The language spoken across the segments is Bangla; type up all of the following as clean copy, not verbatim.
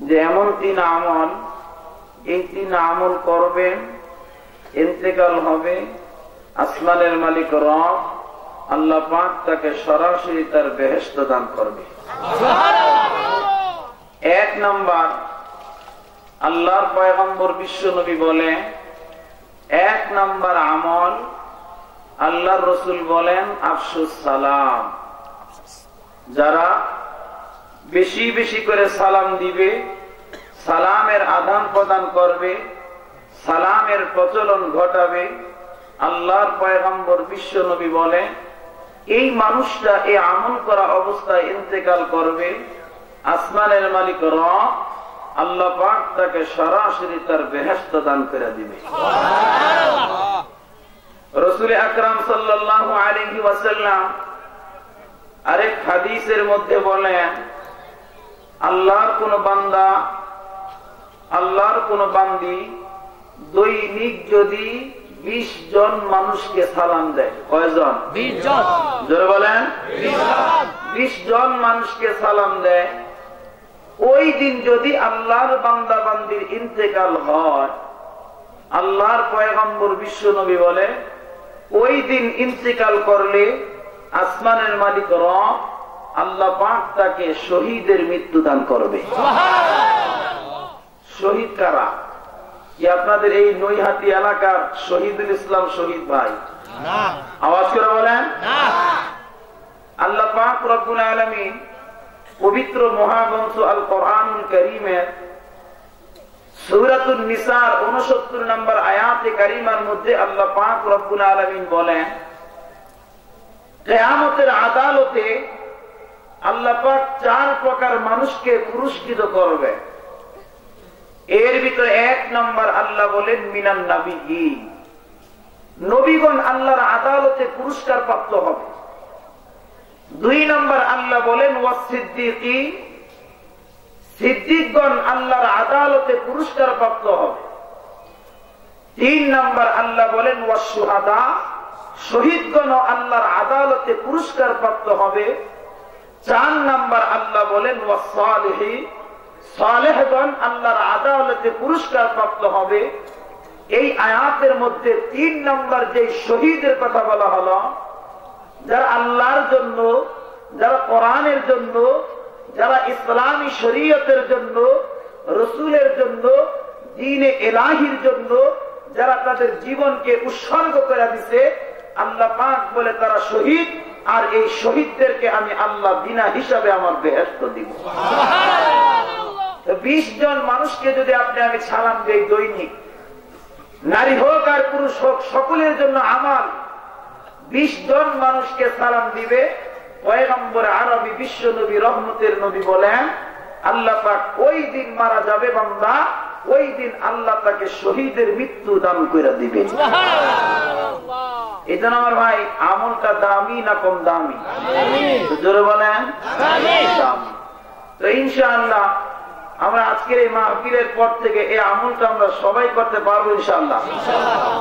যে এমন 3 আমল, এই 3 আমল করবেন, ইন্তেকাল হবে, আসমানের মালিক রব আল্লাহ পাক তাকে সরাসরি তার বেহেশত দান করবে। 1 নাম্বার, আল্লাহর পয়গম্বর বিশ্ব নবী বলে 1 নাম্বার আমল, আল্লাহর রসুল বলেন আফসুস সালাম। যারা বেশি বেশি করে সালাম দিবে, সালামের আদান প্রদান করবে, সালামের প্রচলন ঘটাবে, আল্লাহর পয়গম্বর বিশ্ব নবী বলে এই মানুষটা এই আমল করা অবস্থায় ইন্তেকাল করবে, আসমানের মালিক রব আল্লাহ পাক তাকে সরাসরি তার বেহেশত দান করে দিবে। রাসূল আকরাম সাল্লাল্লাহু আলাইহি ওয়াসাল্লাম আরেক হাদিসের মধ্যে বলেন, আল্লাহর কোন বান্দা, আল্লাহর কোন বান্দি দৈনিক যদি 20 জন মানুষকে সালাম দেয়, কয়জন? 20 জন। জোরে বলেন 20 জন মানুষকে সালাম দেয়, ওই দিন যদি আল্লাহর বান্দা বান্দির ইন্তেকাল হয়, আল্লাহর পয়গম্বর বিশ্ব নবী বলে ওই দিন ইন্তেকাল করলে আসমানের মালিক রব আল্লাহ পাক তাকে শহীদের মৃত্যু দান করবে। শহীদ কারা? কি আপনাদের এই নৈহাটি এলাকার শহীদুল ইসলাম শহীদ ভাই? আওয়াজ করে বলেন। আল্লাহ পাক রব্বুল আলামিন পবিত্র মহাগ্রন্থ আল কোরআনুল কারীমের সূরাতুন নিসার 69 নম্বর আয়াতে কারিমার মধ্যে আল্লাহ পাক রব্বুল আলামিন বলেন, কিয়ামতের আদালতে আল্লাহ পাক 4 প্রকার মানুষকে পুরস্কৃত করবে। এর ভিতরে 1 নম্বর আল্লাহ বলেন মিনান নাবিয়্যিন, নবীগণ আল্লাহর আদালতে পুরস্কার প্রাপ্ত হবে। 2 নম্বর আল্লাহ বলেন ওয়াসিদ্দিকিন, সিদ্দিকগণ আল্লাহর আদালতে পুরস্কার প্রাপ্ত হবে। 3 নম্বর আল্লাহ বলেন ওয়াসশুহাদা, শহীদগণ আল্লাহর আদালতে পুরস্কার প্রাপ্ত হবে। 4 নম্বর আল্লাহ বলেন ওয়াসসালিহিন, সালেহগণ আল্লাহর আদালতে পুরস্কার প্রাপ্ত হবে। এই আয়াতের মধ্যে 3 নম্বর যে শহীদের কথা বলা হলো, যারা আল্লাহর জন্য, যারা কোরআনের জন্য, যারা ইসলামী শরীয়তের জন্য, রসুলের জন্য, দ্বীনে ইলাহির জন্য যারা তাদের জীবনকে উৎসর্গ করে দিছে, আল্লাহ পাক বলে তারা শহীদ, আর এই শহীদদেরকে আমি আল্লাহ বিনা হিসাবে আমার বেহেশত দিব। 20 জন মানুষকে যদি আমি সালাম দেই দৈনিক, নারী হোক আর পুরুষ হোক, সকলের জন্য আমার 20 জন মানুষকে সালাম দিবে। পয়গম্বর আরবি বিশ্ব নবী রহমতের নবী বলেন, আল্লাহ পাক ওই দিন মারা যাবে বান্দা, ওই দিন আল্লাহ তাকে শহীদের মৃত্যু দান করে দিবে। এই জন্য আমার ভাই, আমলটা দামি না কম দামি? জোরে বলেন দামি। তো ইনশাআল্লাহ আমরা আজকের এই মাহফিলের পর থেকে এই আমলটা আমরা সবাই করতে পারবো ইনশাআল্লাহ।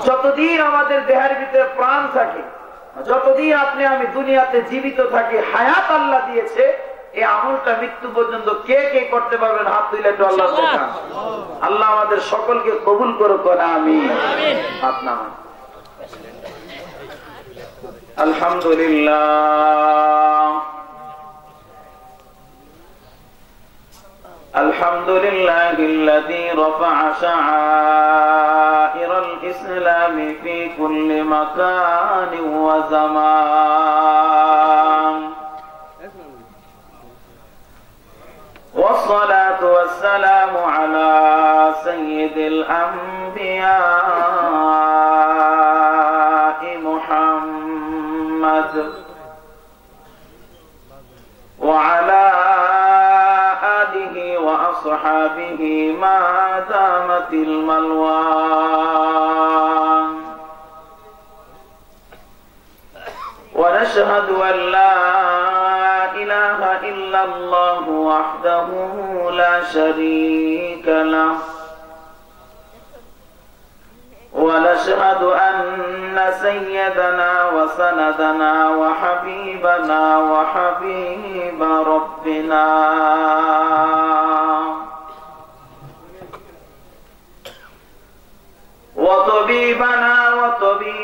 যতদিন আমাদের দেহের ভিতরে প্রাণ থাকে, যতদিন আমি দুনিয়াতে জীবিত থাকি, হায়াত আল্লাহ দিয়েছে, এই আমলটা মৃত্যু পর্যন্ত কে কে করতে পারবেন? হাত তুলে একটু আল্লাহ দেখান। আল্লাহ আমাদের সকলকে কবুল করুক, আমিন। হাত নামান। আলহামদুলিল্লাহ, আলহামদুলিল্লাহিল্লাযী রাফআ শাআইরাল ইসলামি ফি কুল্লি মাকানি ওয়া জামান, والصلاة والسلام على سيد الأنبياء محمد وعلى آله وأصحابه ما دامت الملوان، ونشهد أن لا إله إلا الله وحده لا شريك له، ونشهد أن سيدنا وسندنا وحبيبنا وحبيب ربنا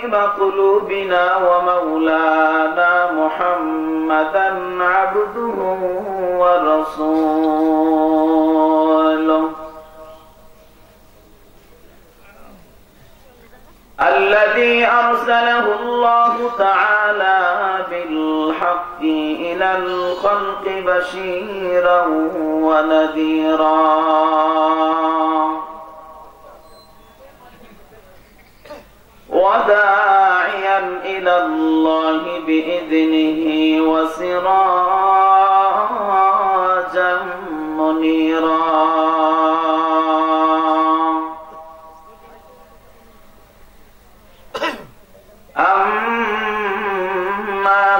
طبيب قلوبنا ومولانا محمدا عبده ورسوله الذي أرسله الله تعالى بالحق إلى الخلق بشيرا ونذيرا وداعيا إلى الله بإذنه وسراجا منيرا أما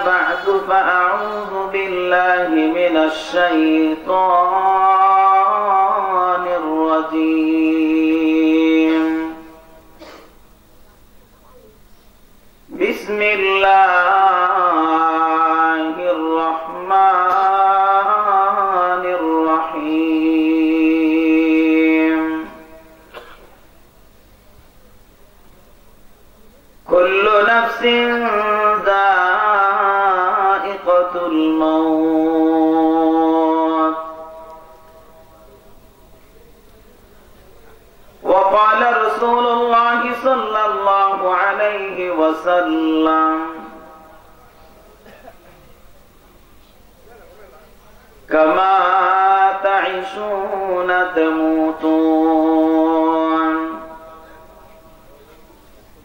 بعد فأعوذ بالله من الشيطان الرجيم بسم الله الرحمن الرحيم كل نفس ذائقة الموت وقال رسول الله صلى الله عليه وسلم كما تعيشون تموتون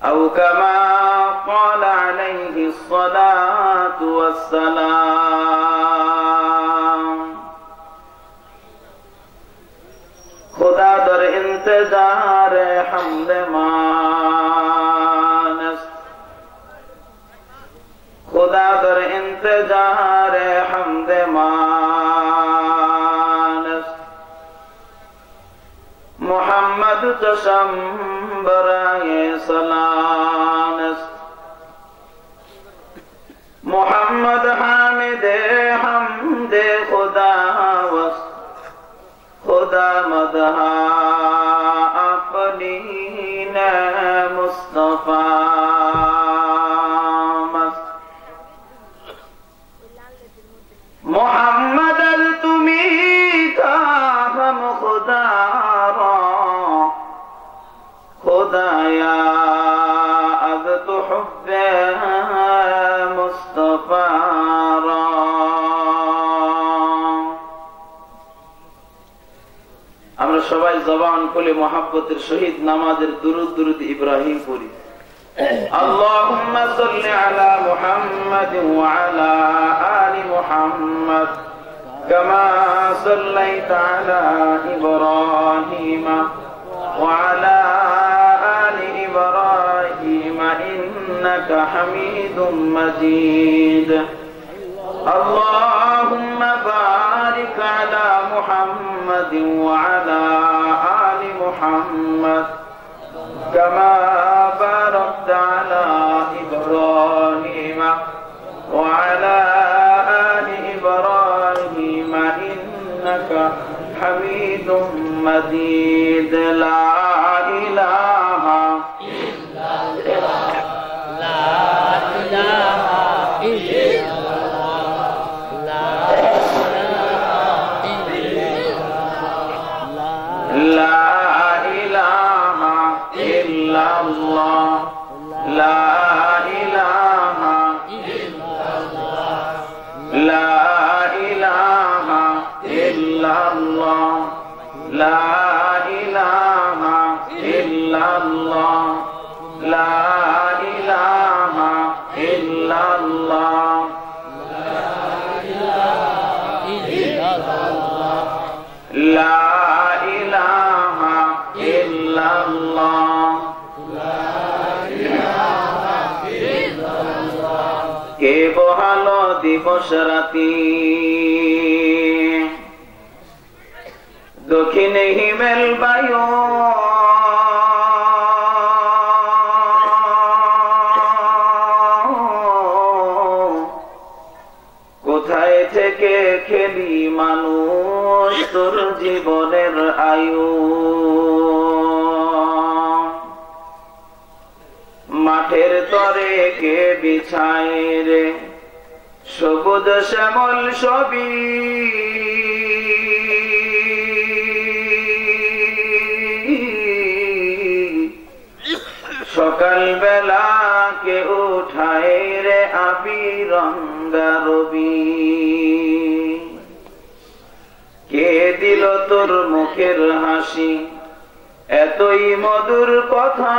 أو كما قال عليه الصلاة والسلام खुदा दर इंतजार हमद मानस खुदा दर इंतजार हमद मानस मोहम्मद चशम बराए सलानस मोहम्मद हामिद हमदे खुदा वस खुदा मदहा अपनी न मुस्तफा मोहम्मद तुम्हें का हम खुदा खुदाया अब तो हुब्बे मुस्तफा আমরা সবাই জবান খুলে মুহাব্বতের সহিত নামাজের দুরূদ ইব্রাহিম পড়ি আল্লাহুম্মা সাল্লি আলা মুহাম্মাদিন ওয়া আলা আলি মুহাম্মাদ কামা সাল্লাইতা আলা ইব্রাহিম ওয়া আলা আলি ইব্রাহিম ইন্নাকা হামিদুম মাজিদ আল্লাহুম্মা বারিক আলা محمد وعلى آل محمد كما باركت على إبراهيم وعلى آل إبراهيم إنك حميد مجيد لا إله إلا الله لا إله إلا لا إله إلا الله لا إله إلا الله لا إله إلا الله لا إله إلا الله لا إله إلا الله لا কে বহালো দিবস রাতি দক্ষিণে হিমেল বায়ু কোথায় থেকে খেলি মানুষ তোর জীবনের আয়ু মাঠের বিছায় রে সবুজ শ্যামল সবই সকাল বেলা কে উঠায় রে আবি রঙ্গা রবি কে দিল তোর মুখের হাসি এতই মধুর কথা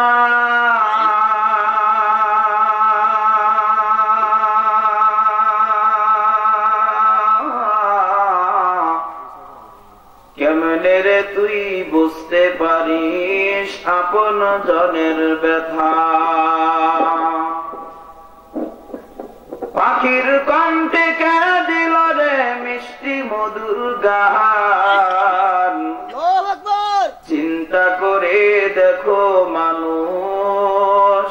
কেমনে রে তুই বুঝতে পারিস আপন জনের ব্যথা পাখির কণ্ঠে কে দিল রে মিষ্টি মধুর গান চিন্তা করে দেখো মানুষ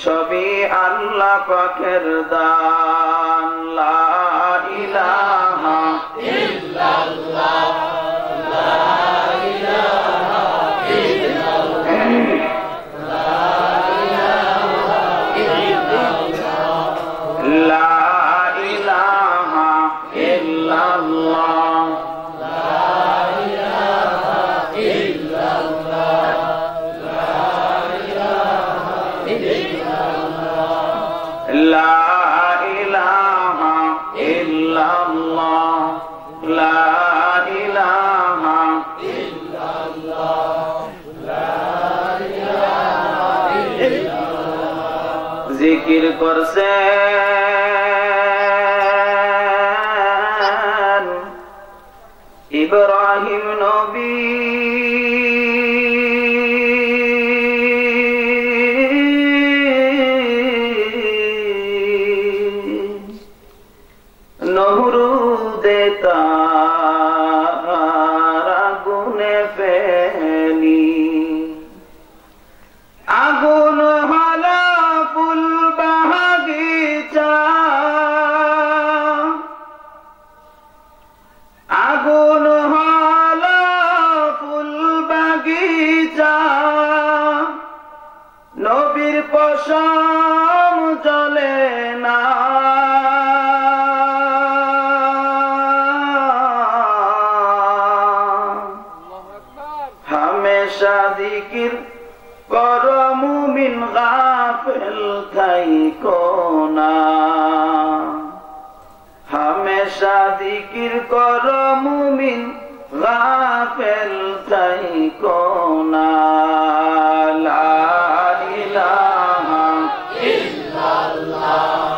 সবই আল্লাহ পাকের দান লা ইলাহা ইল্লাল্লাহ লা ইলাহা ইল্লাল্লাহ লা ইলাহা ইল্লাল্লাহ লা ইলাহা ইল্লাল্লাহ লা ইলাহা ইল্লাল্লাহ লা ইলাহা ইল্লাল্লাহ জিকির করছেন ইব্রাহিম নবী নহরুদে তার আগুনে ফেলি আগুন হলো ফুল বাগিচা আগুন হলো ফুল বাগিচা নবীর পশম জ্বলে না জিকির কর মুমিন গাফিল থাইকো না হামেশা জিকির কর মুমিন গাফিল থাইকো না লা ইলাহা ইল্লাল্লাহ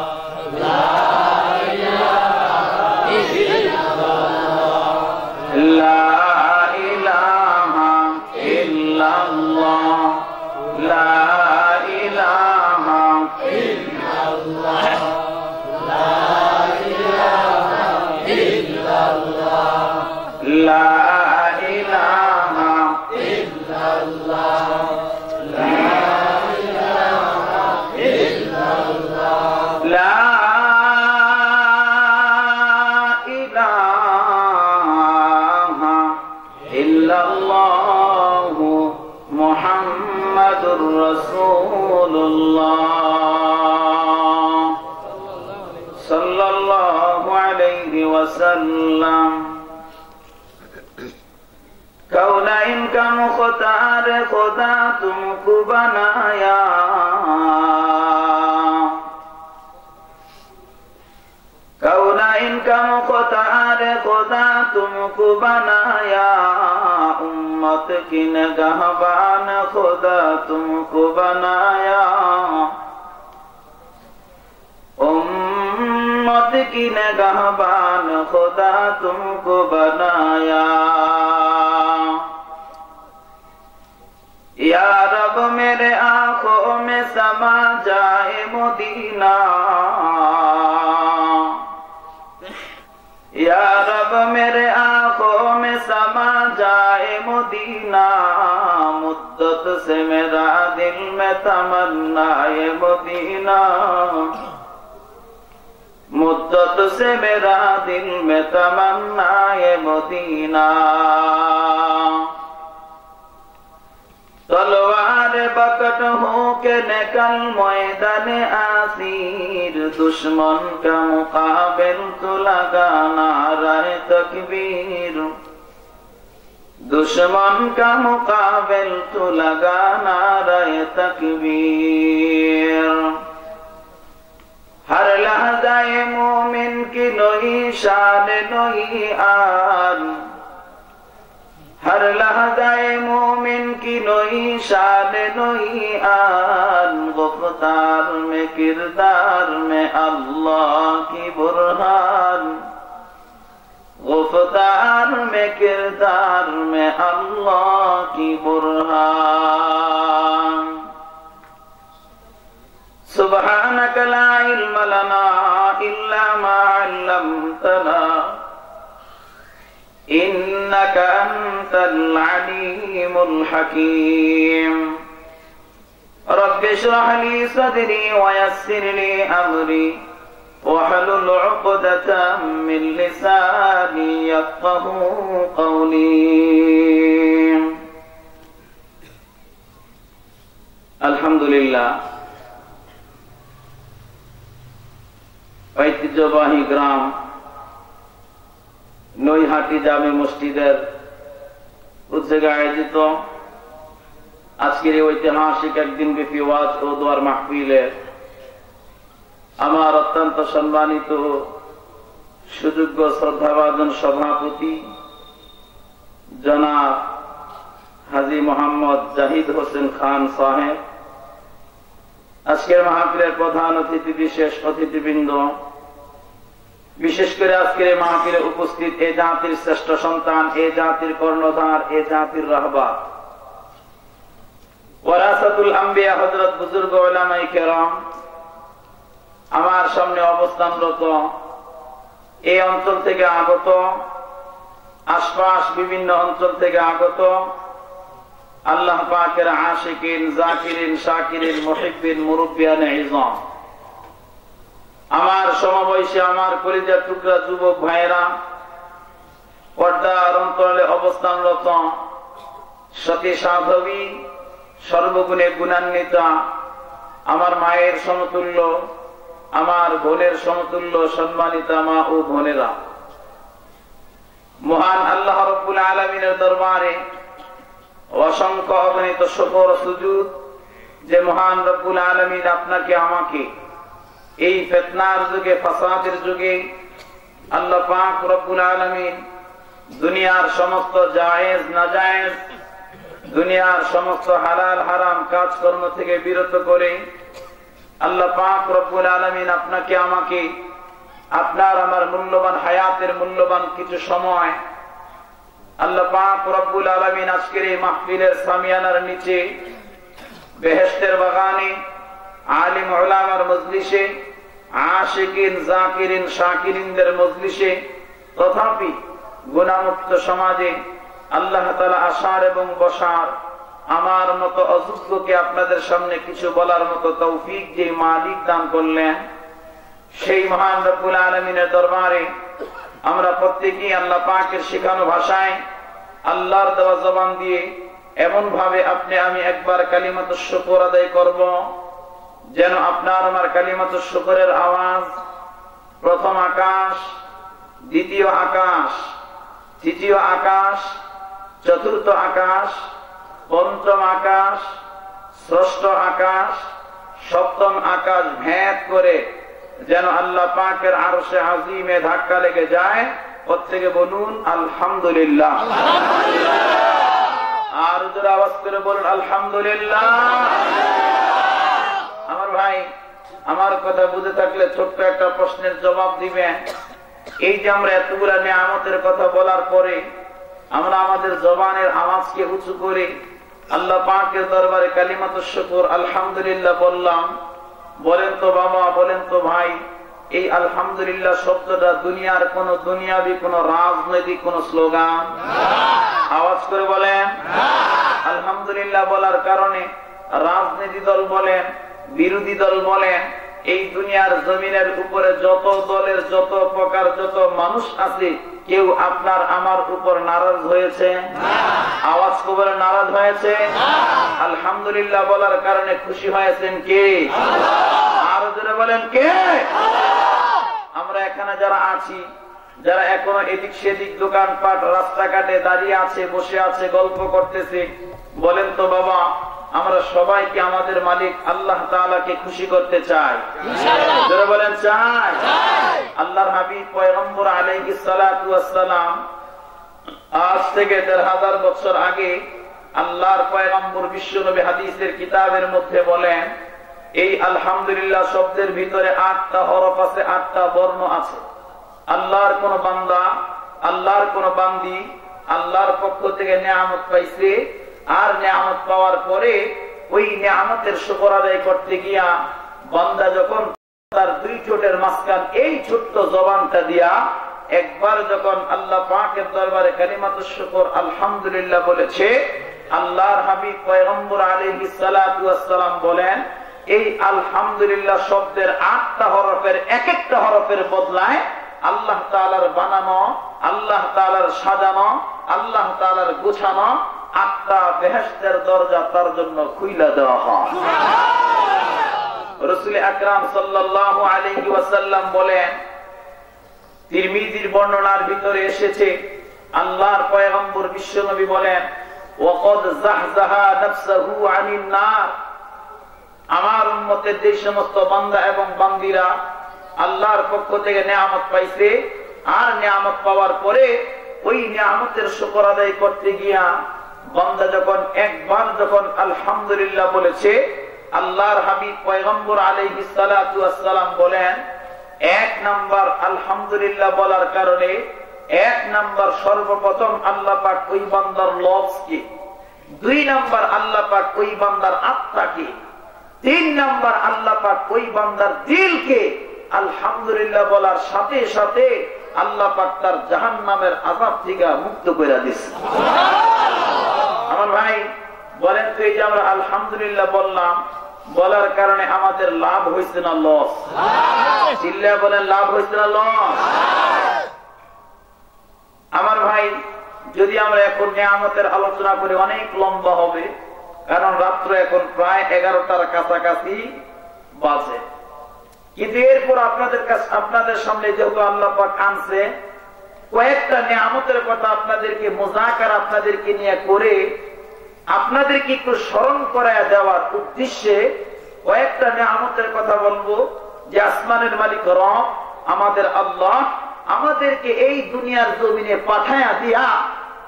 লা ইলাহা ইল্লাল্লাহ লা कौनाइन का मुख्तार खुदा तुमको बनाया कौनाइन का मुख्तार खुदा तुमको बनाया उम्मत की निगहबान खुदा तुमको बनाया उम्मत की निगहबान खुदा तुमको बनाया या रब मेरे आंखों में समा जाए मदीना या रब मेरे आंखों में समा जाए मदीना मुद्दत से मेरा दिल में तमन्ना है मदीना मुद्दत से मेरा दिल में तमन्ना है मदीना तलवार बकट हो के निकल मैदान आसी दुश्मन का मुकाबिल तो लगा नारे तकबीर, दुश्मन का मुकाबिल तो लगा नारे तकबीर। हर लहज़ाए मोमिन की नई शान नई आन, हर लहज़ाए मोमिन की नई शान नई आन। गुफ्तार में किरदार में अल्लाह की बुरहान, गुफ्तार में किरदार में अल्लाह की बुरहान। सुब्हानक ला इल्म लना इल्ला मा अल्लमतना इन्नका अंतल अलीमुल हकीम। रब्बि इश्रह ली सदरी व यस्सिर ली अमरी वहलुल उक़दतम मिन लिसानी यफ़क़हू क़ौली। अल्हम्दुलिल्लाह, ঐতিহ্যবাহী গ্রাম নৈহাটি জামে মসজিদের উদ্যোগে আয়োজিত আজকের এই ঐতিহাসিক একদিন ব্যাপী ওয়াজ ও দোয়ার মাহফিলে আমার অত্যন্ত সম্মানিত সুযোগ্য শ্রদ্ধাভাজন সভাপতি জনাব হাজী মোহাম্মদ জাহিদ হোসেন খান সাহেব, আজকের মাহফিলের প্রধান অতিথি বিশেষ অতিথিবৃন্দ, বিশেষ করে আজকের এই মাহফিলে উপস্থিত এ জাতির শ্রেষ্ঠ সন্তান, এ জাতির কর্ণধার, এ জাতির রাহবার, ওয়ারাসাতুল আম্বিয়া হযরত বুজুর্গ উলামায়ে কেরাম, আমার সামনে অবস্থানরত এই অঞ্চল থেকে আগত, আশপাশ বিভিন্ন অঞ্চল থেকে আগত আল্লাহ পাকের আশিকিন, জাকিরিন, শাকিরিন, মুহিব্বিন, মুরব্বিয়ান ইযম, আমার সমবয়সী, আমার কলিজার টুকরা যুবক ভাইয়েরা, পর্দার অন্তরালে অবস্থানরত সতী সাধবী, সর্বগুণে গুণান্বিতা, আমার মায়ের সমতুল্য, আমার বোনের সমতুল্য সম্মানিতা মা ও বোনেরা, মহান আল্লাহ রাব্বুল আলামিনের দরবারে অসংখ্য অগণিত শুকর ও সুজুদ যে মহান রব্বুল আলামিন আপনাকে আমাকে এই ফিতনার যুগে, ফাসাদের যুগে আল্লাহ পাক রব্বুল আলামিন দুনিয়ার সমস্ত জায়েজ নাজায়েজ, দুনিয়ার সমস্ত হালাল হারাম কাজকর্ম থেকে বিরত করে আল্লাহ পাক রব্বুল আলামিন আপনাকে আমাকে আপনার আমার মূল্যবান হায়াতের মূল্যবান কিছু সময় আল্লাহ পাক রব্বুল আলামিন আজকের এই মাহফিলের সামিয়ানার নিচে, বেহেশতের বাগানে, আলিম উলামার মজলিসে, আশিকিন, জাকিরিন, শাকিরিনদের মজলিসে, তথাপি গুনাহমুক্ত সমাজে আল্লাহ তাআলা আসার এবং বসার আমার মতো অযোগ্যকে আপনাদের সামনে কিছু বলার মতো তৌফিক যে মালিক দান করলেন, সেই মহান রব্বুল আলামিনের দরবারে আমরা প্রত্যেকেই আল্লাহ পাকের শেখানো ভাষায় আল্লাহর দেওয়া জবান দিয়ে এমন ভাবে আপনি আমি একবার কালিমাতুশ শুকর আদায় করব যেন আপনার আমার কালিমাতুশ শুকরের আওয়াজ প্রথম আকাশ, দ্বিতীয় আকাশ, তৃতীয় আকাশ, চতুর্থ আকাশ, পঞ্চম আকাশ, ষষ্ঠ আকাশ, সপ্তম আকাশ ভেদ করে যেন আল্লাহ পাকের আরশে আজিমে ধাক্কা লেগে যায়। প্রত্যেকে বলুন আলহামদুলিল্লাহ। আর জোরে আওয়াজ করে বলুন আলহামদুলিল্লাহ। আমার ভাই, আমার কথা বুঝে থাকলে ছোট্ট একটা প্রশ্নের জবাব দিবেন। এই যে আমরা এতগুলা নিয়ামতের কথা বলার পরে আমরা আমাদের জবানের আওয়াজকে উঁচু করে আল্লাহ পাকের দরবারে কালিমাতুশ শুকর আলহামদুলিল্লাহ বললাম, বলেন তো বাবা, বলেন তো ভাই, এই আলহামদুলিল্লাহ শব্দটা দুনিয়ার কোন দুনিয়াবি কোন রাজনৈতিক কোন স্লোগান? আওয়াজ করে বলেন। আলহামদুলিল্লাহ বলার কারণে রাজনীতি দল বলেন, বিরোধী দল বলেন, এই দুনিয়ার জমিনের উপরে যত দলের যত প্রকার যত মানুষ আছে, কেউ আপনার আমার উপর নারাজ হয়েছে? আওয়াজ করে নারাজ হয়েছে? আলহামদুলিল্লাহ বলার কারণে খুশি হয়েছেন কে? আরো জোরে বলেন কে? আমরা এখানে যারা আছি, যারা এখনো এদিক সেদিক দোকানপাট রাস্তাঘাটে দাঁড়িয়ে আছে, বসে আছে, গল্প করতেছে, বলেন তো বাবা, আমরা সবাইকে আমাদের মালিক আল্লাহ তাআলাকে খুশি করতে চাই? যারা বলেন চাই। আল্লাহর হাবিব পয়গম্বর আলাইহিস সালাতু ওয়াস সালাম আজ থেকে ১৫০০ বছর আগে আল্লাহর পয়গম্বর বিশ্বনবী হাদিসের কিতাবের মধ্যে বলেন, এই আলহামদুলিল্লাহ শব্দের ভিতরে ৮টা হরফ আছে, ৮টা বর্ণ আছে। আল্লাহর কোন বান্দা, আল্লাহর কোন বান্দি আল্লাহর পক্ষ থেকে নিয়ামত পাইছে, আর নিয়ামত পাওয়ার পরে ওই নিয়ামতের শুকর আদায় করতে গিয়া বান্দা যখন তার দুই ঠোঁটের মাঝখান এই ছোট্ট জবানটা দিয়া একবার যখন আল্লাহ পাকের দরবারে কালিমাতুশ শুকর আলহামদুলিল্লাহ বলেছে, আল্লাহর হাবিব পয়গম্বর আলাইহিস সালাতু ওয়াস সালাম বলেন, এই আলহামদুলিল্লাহ শব্দের ৮টা হরফের এক একটা হরফের বদলায় আল্লাহ তাআলার বানানো, আল্লাহ তাআলার সাজানো, আল্লাহ তাআলার গোছানো ৮টা বেহেশতের দরজা তার জন্য খুইলা দেওয়া হয়। রাসূল আকরাম সাল্লাল্লাহু আলাইহি ওয়াসাল্লাম বলেন, তিরমিজির বর্ণনার ভিতরে এসেছে, আল্লাহর পয়গম্বর বিশ্বনবী বলেন, ওয়াকাদ যাহযাহা নাফসাহু আনিন নার, আমার উম্মতের যে সমস্ত বান্দা এবং বান্দিরা আল্লাহর পক্ষ থেকে নিয়ামত পাইছে, আর নিয়ামত পাওয়ার পরে ওই নিয়ামতের শুকর আদায় করতে গিয়া বান্দা যখন একবার যখন আলহামদুলিল্লাহ বলেছে, আল্লাহর হাবিব পয়গম্বর আলাইহিস সালাতু ওয়াস সালাম বলেন, ১ নাম্বার আলহামদুলিল্লাহ বলার কারণে ১ নাম্বার সর্বপ্রথম আল্লাহ পাক ওই বান্দার লফজকে, ২ নাম্বার আল্লাহ পাক ওই বান্দার আত্মাকে, ৩ নাম্বার আল্লাহ পাক ওই বান্দার দিলকে আলহামদুলিল্লাহ বলার সাথে সাথে আল্লাহ পাক তার জাহান্নামের আযাব থেকে মুক্ত করে দিয়েছে। আমার ভাই বলেন তো, এই যে আমরা আলহামদুলিল্লাহ বললাম, বলার কারণে আমাদের লাভ হয়েছে না লস? চিল্লায়া বলেন, লাভ হয়েছে না লস? আমার ভাই, যদি আমরা এখন নিয়ামতের আলোচনা করি অনেক লম্বা হবে, কারণ রাত্র এখন প্রায় 11টার কাছাকাছি বাজে। কিন্তু এরপর আপনাদের সামনে যেহেতু আল্লাহ পাক আনছে, কয়েকটা নিয়ামতের কথা আপনাদেরকে মুযাকারা আপনাদেরকে নিয়ে করে আপনাদেরকে একটু স্মরণ করায় দেওয়ার উদ্দেশ্যে কয়েকটা নিয়ামতের কথা বলবো, যে আসমানের মালিক রব আমাদের আল্লাহ আমাদেরকে এই দুনিয়ার জমিনে পাঠায়া দিয়া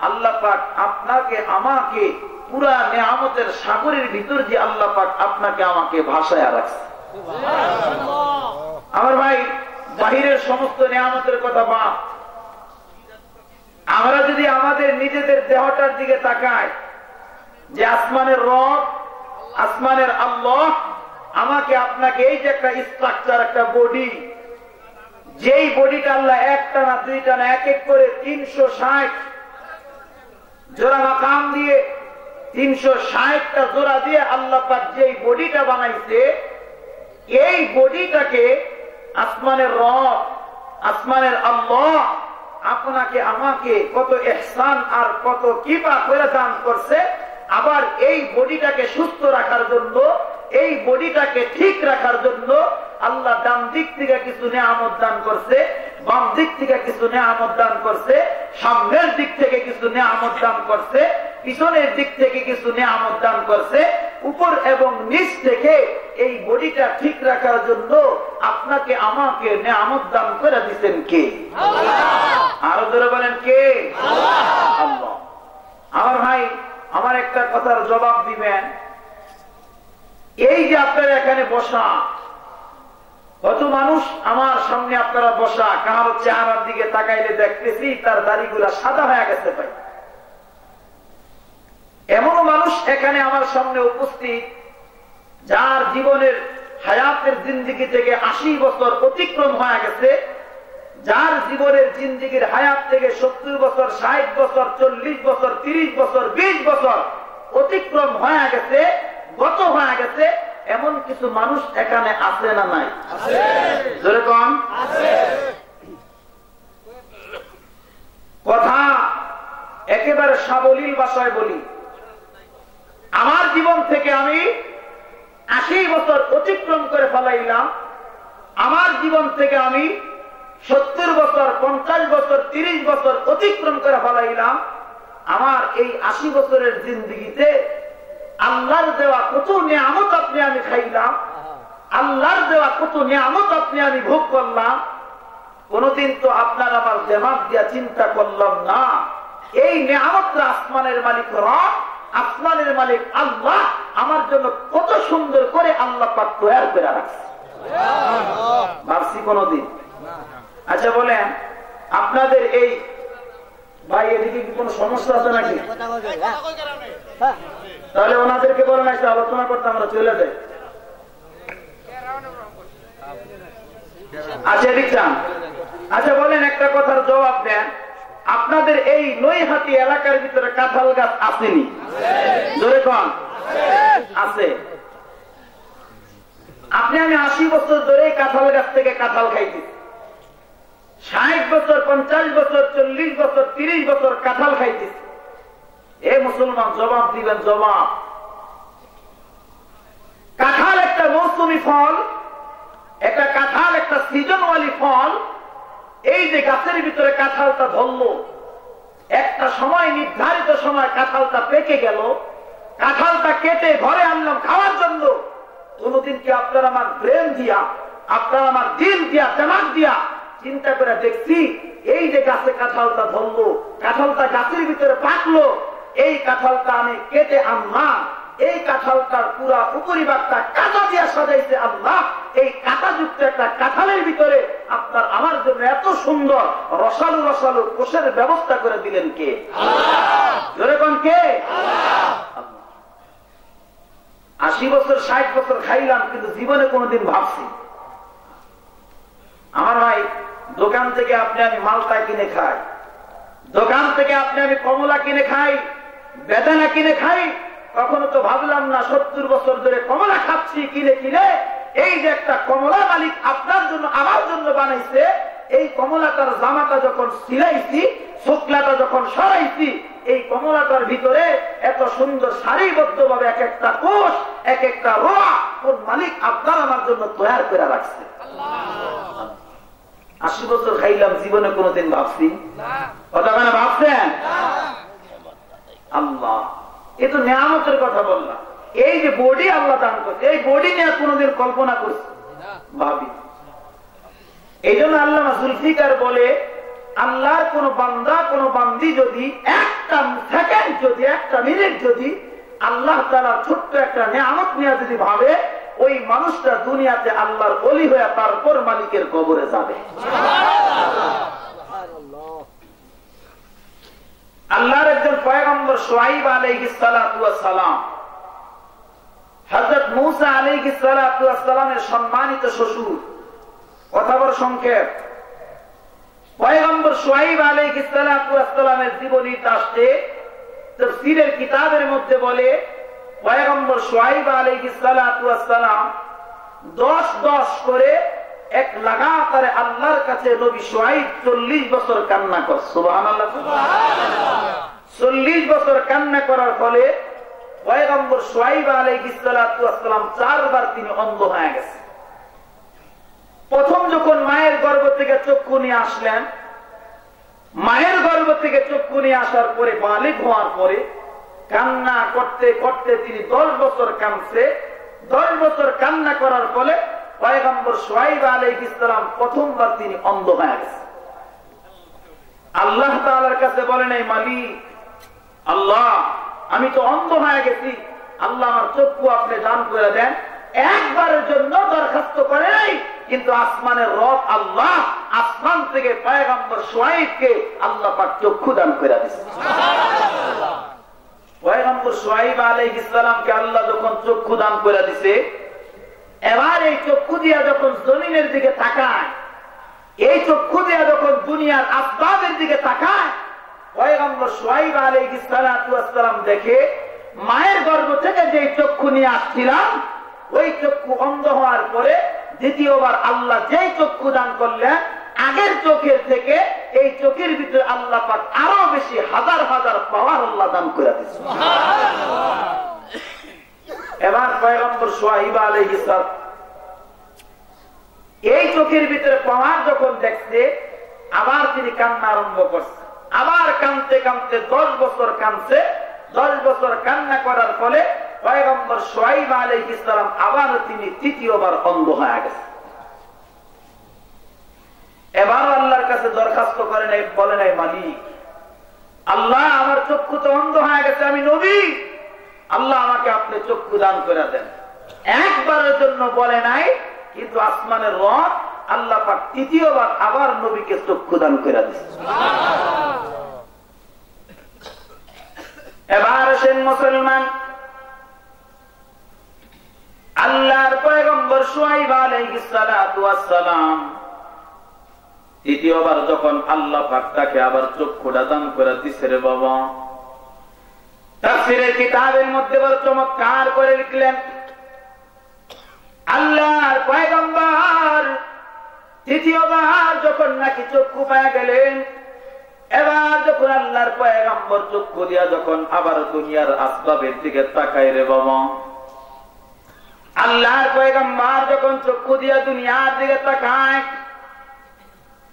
আল্লাহ পাক আপনাকে আমাকে পুরা নিয়ামতের সাগরের ভিতর যে আল্লাহ পাক আপনাকে আমাকে ভাসায়া রাখছে। আমার ভাই, বাহিরের সমস্ত নিয়ামতের কথা বাদ, আমরা যদি আমাদের নিজেদের দেহটার দিকে তাকাই, যে আসমানের রব, আসমানের আল্লাহ আমাকে আপনাকে এই যে একটা স্ট্রাকচার, একটা বডি, যেই বডিটা আল্লাহ একটা না দুইটা না এক এক করে ৩৬০ জোড়া মাকাম দিয়ে ৩৬০টা জোড়া দিয়ে আল্লাহ পাক যেই বডিটা বানাইছে, এই বডিটাকে আসমানের রব, আসমানের আল্লাহ আপনাকে আমাকে কত ইহসান আর কত কৃপা করে দান করছে। আবার এই বডিটাকে সুস্থ রাখার জন্য, এই বডিটাকে ঠিক রাখার জন্য আল্লাহ ডান দিক থেকে কিছু নিয়ামত দান করছে, বাম দিক থেকে কিছু নিয়ামত দান করছে, সামনের দিক থেকে কিছু নিয়ামত দান করছে, পিছনের দিক থেকে কিছু নিয়ামত দান করছে, উপর এবং নিচ থেকে এই বডিটা ঠিক রাখার জন্য আপনাকে আমাকে নিয়ামত দান করে দিচ্ছেন কে? আরো ধরে বলেন কে? আল্লাহ। আমার ভাই, আমার একটা কথার জবাব দিবেন, এই যে আপনারা এখানে বসা, কত মানুষ আমার সামনে আপনারা বসা, কারো চেহারার দিকে তাকাইলে দেখতেছি তার দাড়িগুলা সাদা হয়ে গেছে ভাই। এমন মানুষ এখানে আমার সামনে উপস্থিত, যার জীবনের হায়াতের জিন্দেগি থেকে ৮০ বছর অতিক্রম হয়ে গেছে, যার জীবনের জিন্দেগির হায়াত থেকে ৭০ বছর, ৬০ বছর, ৪০ বছর, ৩০ বছর, ২০ বছর অতিক্রম হয়ে গেছে, গত হয়ে গেছে, এমন কিছু মানুষ এখানে আছে না নাই? যেরকম কথা একেবারে সাবলীল ভাষায় বলি, আমার জীবন থেকে আমি ৮০ বছর অতিক্রম করে ফেলাইলাম, আমার জীবন থেকে আমি 70 বছর 50 বছর 30 বছর অতিক্রম করে ফেলাইলাম, আমার এই 80 বছরের জিন্দগিতে আল্লাহর দেওয়া কত নিয়ামত আপনি আমি খাইলাম, আল্লাহর দেওয়া কত নিয়ামত আপনি আমি ভোগ করলাম, কোনদিন তো আপনার আমার দিমাগ দিয়া চিন্তা করলাম না এই নিয়ামতটা আসমানের মালিক রব, আসমানের মালিক আল্লাহ আমার জন্য কত সুন্দর করে আল্লাহ পাক তৈরি করে রাখছে। ভাবছি কোনদিন? আচ্ছা বলেন, আপনাদের এই ভাই এদিকে কি কোনো সমস্যা আছে নাকি? তাহলে ওনাদেরকে বলেন একটা আলোচনা করতে, আমরা চলে যাই। আচ্ছা দেখছেন, আচ্ছা বলেন একটা কথার জবাব দেন, আপনাদের এই নৈহাটি এলাকার ভিতরে কাঁঠাল গাছ আসেনি? জোরে কোন আছে? আপনি আমি 80 বছর ধরে কাঁঠাল গাছ থেকে কাঁঠাল খাইছি, 60 বছর 50 বছর 40 বছর 30 বছর কাঁঠাল খাইতেছি। এ মুসলমান জবাব দিবেন, জবাব। কাঁঠাল একটা মৌসুমী ফল, একটা কাঁঠাল একটা সিজনওয়ালি ফল। এই যে গাছের ভিতরে কাঁঠালটা ধরলো, একটা সময় নির্ধারিত সময় কাঁঠালটা পেকে গেল, কাঁঠালটা কেটে ঘরে আনলাম খাওয়ার জন্য। কোনদিন কি আপনার আমার ব্রেন দিয়া, আপনার আমার দিল দিয়া, দিমাগ দিয়া চিন্তা করে দেখছি এই যে গাছে কাঁঠালটা ধরলো, কাঁঠালটা গাছের ভিতরে পাকলো, এই কাঁঠালটা আমি কেটে আনলাম, এই কাঁঠালটার পুরা উপরিভাগটা কাঁটা দিয়া সাজাইছে আল্লাহ, এই কাঁটাযুক্ত একটা কাঁঠালের ভিতরে আপনার আমার জন্য এত সুন্দর রসালু রসালু কোষের ব্যবস্থা করে দিলেন কে? জোরে কোন কে? 80 বছর 60 বছর খাইলাম, কিন্তু জীবনে কোনোদিন ভাবছি আমার ভাই দোকান থেকে আপনি আমি মালটা কিনে খাই, দোকান থেকে আপনি আমি কমলা কিনে খাই, বেদানা কিনে খাই, কখনো তো ভাবলাম না 70 বছর ধরে কমলা খাচ্ছি কিনে কিনে, এই যে একটা কমলা মালিক আপনার জন্য আমার জন্য বানাইছে, এই কমলাটার জামাটা যখন সিলাইছি, শুক্লাটা যখন সরাইছি, এই কমলাটার ভিতরে এত সুন্দর সারিবদ্ধ ভাবে এক একটা কোষ, এক একটা রোয়া কোন মালিক আপনার আমার জন্য তৈরি করে রাখছে। 80 বছর খাইলাম, জীবনে কোনোদিন ভাবছি? কথা কেন ভাবছেন? আল্লাহ, এ তো নিয়ামতের কথা বললাম। এই যে বডি আল্লাহ দান করছে, এই বডি নিয়ে কোনোদিন কল্পনা করছি? ভাবি। এই জন্য আল্লামা জুলফিকার বলে, আল্লাহর কোন বান্দা কোন বান্দি যদি একটা সেকেন্ড, যদি একটা মিনিট যদি আল্লাহ তাআলার ছোট্ট একটা নিয়ামত নিয়ে যদি ভাবে, ওই মানুষটা দুনিয়াতে আল্লাহর ওলি হয়ে তারপর মালিকের কবরে যাবে। আল্লাহর একজন পয়গম্বর শুআইব আলাইহিস সালাতু ওয়াস সালাম, হযরত মূসা আলাইহিস সালাতু ওয়াস সালামের সম্মানিত শ্বশুর। কথা বড় সংক্ষেপ। পয়গম্বর শুআইব আলাইহিস সালাতু ওয়াস সালামের জীবনীতে আসছে, তাফসীরের কিতাবের মধ্যে বলে, পয়গম্বর শুআইব আলাইহিস সালাতু ওয়াস সালাম 10 করে এক লাগাতারে আল্লাহর কাছে নবী শুআইব 40 বছর কান্না করে। সুবহানাল্লাহ, সুবহানাল্লাহ। 40 বছর কান্না করার ফলে পয়গম্বর শুআইব আলাইহিস সালাতু ওয়াস সালাম 4 বার তিনি অন্ধ হয়ে গেছে। প্রথম যখন মায়ের গর্ভ থেকে চক্ষু নিয়ে আসলেন, মায়ের গর্ভ থেকে চক্ষু নিয়ে আসার পরে বালিগ হওয়ার পরে কান্না করতে করতে তিনি 10 বছর কাঁদছে। 10 বছর কান্না করার ফলে পয়গম্বর শুআইব আলাইহিস সালাম প্রথমবার তিনি অন্ধ হয়ে গেছে। আল্লাহ তাআলার কাছে বলেন, এই মালিক আল্লাহ, আমি তো অন্ধ হয়ে গেছি, আল্লাহ আমার চক্ষু আপনি দান করে দেন। একবারের জন্য দরখাস্ত করে নাই, কিন্তু আসমানের রব আল্লাহ আসমান থেকে পয়গম্বর শুআইবকে আল্লাহ পাক চক্ষু দান করে দিয়েছে। পয়গম্বর শুআইব আলাইহিস সালামকে আল্লাহ যখন চক্ষু দান করে দিয়েছে, এবার এই চক্ষু দিয়া যখন জমিনের দিকে তাকায়, এই চক্ষু দিয়া যখন দুনিয়ার আসবাবের দিকে তাকায়, পয়গম্বর শুআইব আলাইহিস সালাতু ওয়াস সালাম দেখে মায়ের গর্ভ থেকে যে চক্ষু নিয়ে আসছিলাম, ওই চক্ষু অন্ধ হওয়ার পরে দ্বিতীয়বার আল্লাহ যেই চক্ষু দান করলেন, আগের চোখের থেকে এই চোখের ভিতরে আল্লাহ পাক আরো বেশি হাজার হাজার পাওয়ার আল্লাহ দান করে দিয়েছে। এবার পয়গম্বর শুআইব আলাইহিস সালাম এই চোখের ভিতরে পাওয়ার যখন দেখছে আবার তিনি কান্না আরম্ভ করছে। আবার কাঁদতে কাঁদতে 10 বছর কাঁদছে। 10 বছর কান্না করার ফলে পয়গম্বর শুআয়ব আলাইহিস সালাম আবার তিনি তৃতীয়বার অন্ধ হয়ে গেছে। এবার আল্লাহর কাছে দরখাস্ত করে নাই, বলে নাই মালিক আল্লাহ আমার চক্ষু তো অন্ধ হয়ে গেছে, আমি নবী, আল্লাহ আমাকে আপনি চক্ষু দান করে দেন। একবারের জন্য বলে নাই, কিন্তু আসমানের রব আল্লাহ পাক তৃতীয়বার আবার নবীকে চক্ষু দান করে দিয়েছে। এবার আসেন মুসলমান, আল্লাহর পয়গম্বর শুআয়ব আলাইহিস সালাতু ওয়াস সালাম তৃতীয়বার যখন আল্লাহ পাক তাকে আবার চক্ষুটা দান করে দিছে রে বাবা, তাফসীরের কিতাবের মধ্যে বড় চমৎকার করে লিখলেন, আল্লাহর পয়গম্বর তৃতীয়বার যখন নাকি চক্ষু পেয়ে গেলেন, এবার যখন আল্লাহর পয়গম্বর চক্ষু দিয়া যখন আবার দুনিয়ার আসবাবের দিকে তাকায় রে বাবা, আল্লাহর পয়গম্বর যখন চক্ষু দিয়া দুনিয়ার দিকে তাকায়,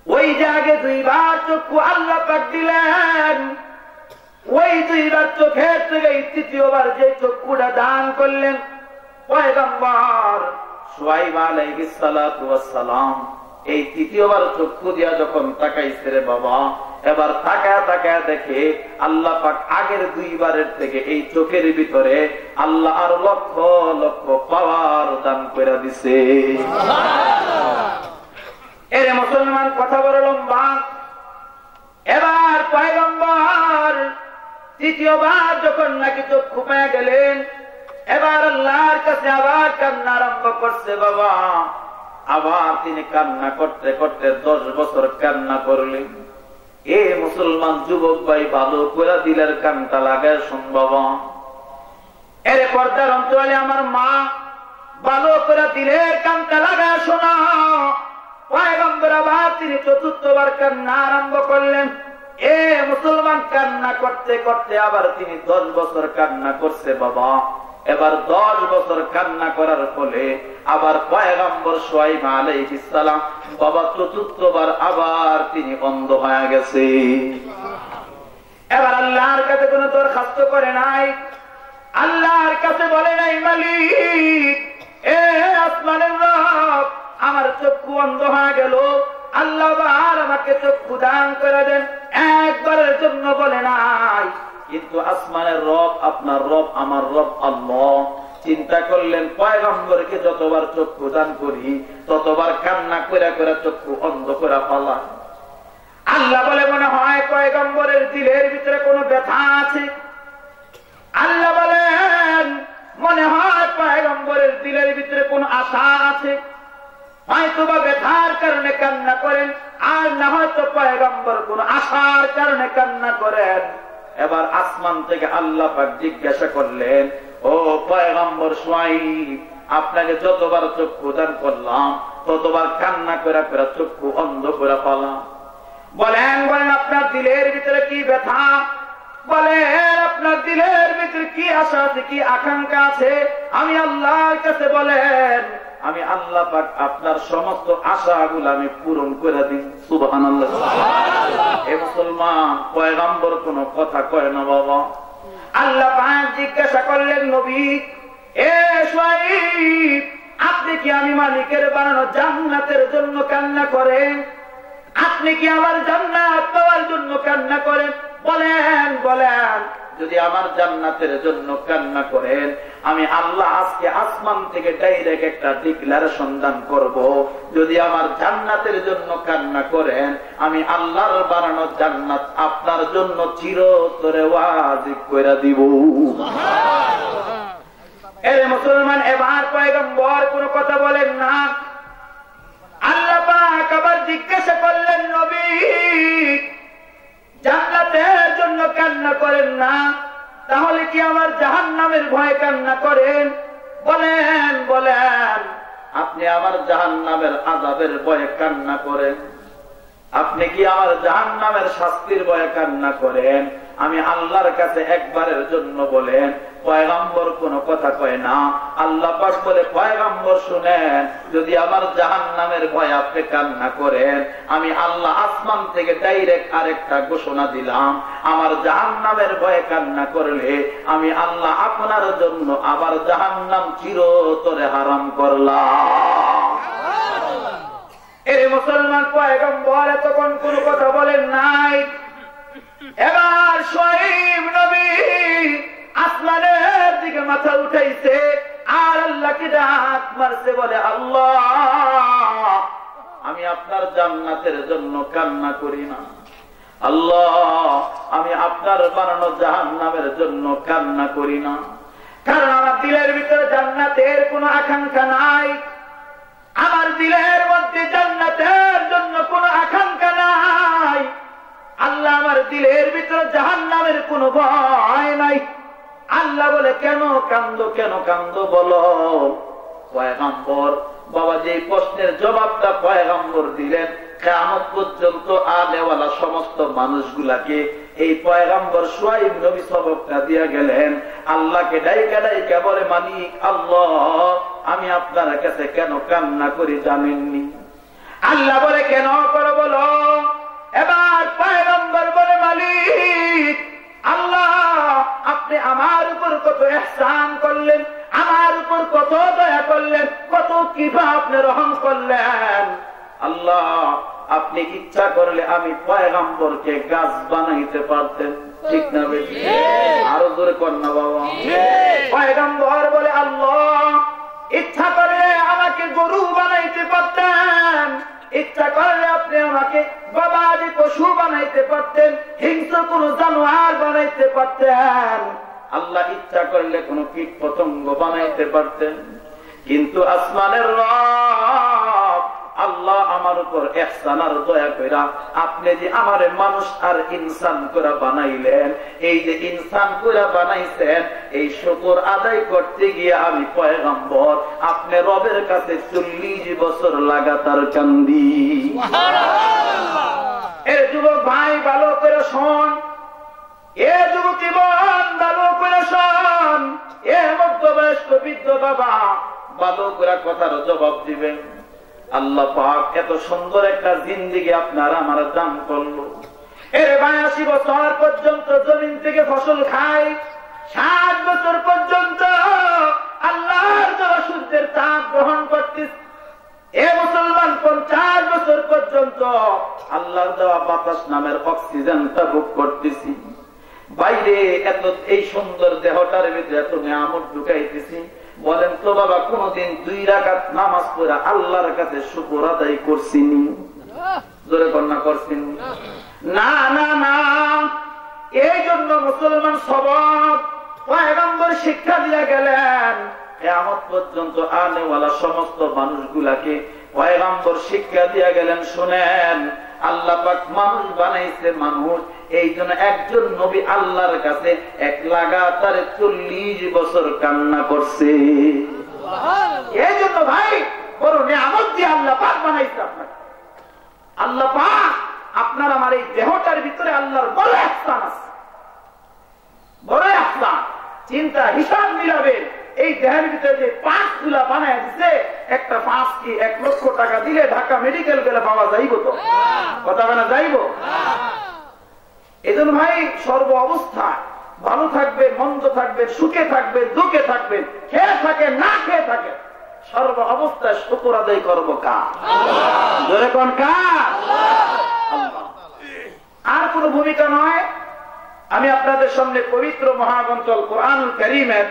ওই জায়গায় 2 বার চক্ষু আল্লাহ পাক দিলেন। ওই 2 বার চোখের থেকে তৃতীয়বার যে চক্ষুটা দান করলেন পয়গম্বর শুআয়ব আলাইহিস সালাতু ওয়াস সালাম, এই তৃতীয়বার চক্ষু দিয়া যখন তাকাইছে রে বাবা, এবার তাকায় তাকায় দেখে আল্লাহ পাক আগের 2 বারের থেকে এই চোখের ভিতরে আল্লাহ আর লক্ষ লক্ষ পাওয়ার দান করে দিছে। এরে মুসলমান, কথা বড় লম্বা। এবার পয়গম্বর তৃতীয়বার যখন নাকি চক্ষু পেয়ে গেলেন, এবার আল্লাহর কাছে আবার কান্না আরম্ভ করছে বাবা। আবার তিনি কান্না করতে করতে 10 বছর কান্না করলেন। এ মুসলমান যুবক ভাই, ভালো করে দিলের কানটা লাগায় শুন বাবা। এর পর্দার অঞ্চলে আমার মা, ভালো করে দিলের কানটা লাগায় শোনা। পয়গম্বর আবার তিনি 4র্থবার কান্না আরম্ভ করলেন। এ মুসলমান, কান্না করতে করতে আবার তিনি 10 বছর কান্না করছে বাবা। এবার 10 বছর কান্না করার ফলে আবার পয়গম্বর শুআয়ব আলাইহিস সালাম বাবা 4র্থবার আবার তিনি অন্ধ হয়ে গেছে। এবার আল্লাহর কাছে কোনো দরখাস্ত করে নাই, আল্লাহর কাছে বলে নাই মালিক এ আসমানের রব আমার চক্ষু অন্ধ হয়ে গেল, আল্লাহ আবার আমাকে চক্ষু দান করে দেন, একবারের জন্য বলে নাই। কিন্তু আসমানের রব আপনার রব আমার রব আল্লাহ চিন্তা করলেন পয়গম্বরকে যতবার চক্ষু দান করি ততবার কান্না করে করে চক্ষু অন্ধ করে ফেলা। আল্লাহ বলে মনে হয় পয়গম্বরের দিলের ভিতরে কোনো ব্যথা আছে। আল্লাহ বলেন মনে হয় পয়গম্বরের দিলের ভিতরে কোনো আশা আছে, হয়তো বা ব্যথার কারণে কান্না করেন, আর না হয়তো পয়গম্বর কোন আশার কারণে কান্না করেন। এবার আসমান থেকে আল্লাহ পাক জিজ্ঞাসা করলেন, ও পয়গম্বর শুআয়ব, আপনাকে যতবার চক্ষু দান করলাম ততবার কান্না করে করে চক্ষু অন্ধ করে ফেলাম। বলেন আপনার দিলের ভিতরে কি ব্যথা, বলেন আপনার দিলের ভিতরে কি আশা আছে, কি আকাঙ্ক্ষা আছে, আমি আল্লাহর কাছে বলেন, আমি আল্লাহ পাক আপনার সমস্ত আশাগুলো আমি পূরণ করে দিই। সুবহানাল্লাহ। এ মুসলমান, পয়গম্বর কোন কথা কয় না বাবা। আল্লাহ পাক জিজ্ঞাসা করলেন নবী, এ শুআয়ব, আপনি কি আমি মালিকের বানানো জান্নাতের জন্য কান্না করেন? আপনি কি আমার জান্নাত পাওয়ার জন্য কান্না করেন? বলেন যদি আমার জান্নাতের জন্য কান্না করেন, আমি আল্লাহ আজকে আসমান থেকে ডাইরেক্ট একটা ডিক্লারেশন দান করব। যদি আমার জান্নাতের জন্য কান্না করেন, আমি আল্লাহর বানানো জান্নাত আপনার জন্য চিরতরে ওয়াজিব করে দিব। এরে মুসলমান, এবার পয়গম্বর কোনো কথা বলেন না। আল্লাহ পাক আবার জিজ্ঞাসা করলেন, নবী জান্নাতের জন্য কান্না করেন না, তাহলে কি আমার জাহান্নামের ভয়ে কান্না করেন? বলেন আপনি আমার জাহান্নামের আযাবের ভয়ে কান্না করেন। আপনি কি আমার জাহান্নামের শাস্তির ভয়ে কান্না করেন? আমি আল্লাহর কাছে একবারের জন্য বলেন, পয়গম্বর কোন কথা কয় না। আল্লাহ পাক বলে, পয়গম্বর শুনেন, যদি আমার জাহান্নামের ভয়ে আপনি কান্না করেন, আমি আল্লাহ আসমান থেকে ডাইরেক্ট আরেকটা ঘোষণা দিলাম, আমার জাহান্নামের ভয়ে কান্না করলে আমি আল্লাহ আপনার জন্য আবার জাহান্নাম চিরতরে হারাম করলাম। এর মুসলমান পয়গম্বর তখন কোন কথা বলেন নাই। এবার শুআয়ব নবী আসমানের দিকে মাথা উঠাইছে আর আল্লাহকে ডাক মারছে, বলে, আল্লাহ, আমি আপনার জান্নাতের জন্য কান্না করি না। আল্লাহ, আমি আপনার বানানো জাহান্নামের জন্য কান্না করি না, কারণ আমার দিলের ভিতরে জান্নাতের কোনো আকাঙ্ক্ষা নাই। আমার দিলের মধ্যে জান্নাতের জন্য কোনো আকাঙ্ক্ষা নাই। আল্লাহ, আমার দিলের ভিতরে জাহান্নামের কোনো ভয় নাই। আল্লাহ বলে, কেন কান্দো, কেন কান্দো বলো? পয়গম্বর বাবা যে প্রশ্নের জবাবটা পয়গম্বর দিলেন, কিয়ামত পর্যন্ত আলেওয়ালা সমস্ত মানুষগুলাকে এই পয়গম্বর শুআয়ব নবী সবকটা দিয়া গেলেন। আল্লাহকে ডাইকা ডাইকা বলে, মালিক আল্লাহ, আমি আপনার কাছে কেন কান্না করি জানেননি? আল্লাহ বলে, কেন করো বলো? এবার পয়গম্বর বলে, মালিক আল্লাহ, আপনি আমার উপর কত ইহসান করলেন, আমার উপর কত দয়া করলেন, কত কৃপা আপনি রহম করলেন। আল্লাহ, আপনি ইচ্ছা করলে আমি পয়গম্বরকে গাছ বানাইতে পারতেন, ঠিক না বেশি? আরো জোরে কর না বাবা। পয়গম্বর বলে, আল্লাহ, ইচ্ছা করলে আমাকে গরু বানাইতে পারতেন, ইচ্ছা করলে আপনি আমাকে গবাদি পশু বানাইতে পারতেন, হিংস্র কোন জানোয়ার বানাইতে পারতেন। আল্লাহ ইচ্ছা করলে কোন কীট পতঙ্গ বানাইতে পারতেন, কিন্তু আসমানের রব আল্লাহ আমার উপর ইহসান আর দয়া কইরা আপনি যে আমারে মানুষ আর ইনসান করে বানাইলেন, এই যে ইনসান করে বানাইছেন, এই শুকর আদায় করতে গিয়ে আমি পয়গম্বর আপনি রবের কাছে 40 বছর লাগাতার কান্দি। এ যুবক ভাই ভালো করে শোন, এ যুবতী বোন ভালো করে শোন, এ মধ্যবয়স্ক বৃদ্ধ বাবা ভালো করে কথার জবাব দিবেন। আল্লাহ পাক এত সুন্দর একটা জিন্দেগি আপনার আমার দান করলো। এর 82 বছর পর্যন্ত জমিন থেকে ফসল খায়, 60 বছর পর্যন্ত আল্লাহর দেওয়া সূর্যের তাপ গ্রহণ করতেছে। এ মুসলমান 50 বছর পর্যন্ত আল্লাহর দেওয়া বাতাস নামের অক্সিজেনটা ভোগ করতেছি। বাইরে এত এই সুন্দর দেহটার ভিতরে এত নিয়ামত ঢুকাইতেছি। বলেন তো বাবা, কোনদিন 2 রাকাত নামাজ পড়া আল্লাহর কাছে শুকর আদায় করছিনি? জোরে কন্যা করছেন না? না না। এই জন্য মুসলমান সবক পয়গম্বর শিক্ষা দিয়ে গেলেন, কিয়ামত পর্যন্ত আনেওয়ালা সমস্ত মানুষগুলাকে পয়গম্বর শিক্ষা দিয়ে গেলেন, শুনেন, আল্লাহ পাক মানুষ বানাইছে মানুষ, এই জন্য একজন নবী আল্লাহর কাছে এক লাগাতার 40 বছর কান্না করছে। এই জন্য ভাই বড় নিয়ামত দিয়ে আল্লাহ পাক বানাইছে আপনাকে। আল্লাহ পাক আপনার আমার এই দেহটার ভিতরে আল্লাহর বড় ইহসান আছে, বড় ইহসান। চিন্তা হিসাব মিলাবে, এই দেহের ভিতরে যে 5 তুলা বানায় দিচ্ছে, একটা 5 কি 1 লক্ষ টাকা দিলে ঢাকা মেডিকেল গেলে পাওয়া যাইব তো? কথা বলা যাইব? এজন্য ভাই সর্ব অবস্থায় ভালো থাকবেন, মন্দ থাকবেন, সুখে থাকবেন, দুঃখে থাকবেন, খেয়ে থাকেন না খেয়ে থাকেন, সর্ব অবস্থায় শুকর আদায় করবো কার? জোরে কোন কার? আল্লাহ। আর কোন ভূমিকা নয়। আমি আপনাদের সামনে পবিত্র মহাগ্রন্থ কোরআনুল কারীমের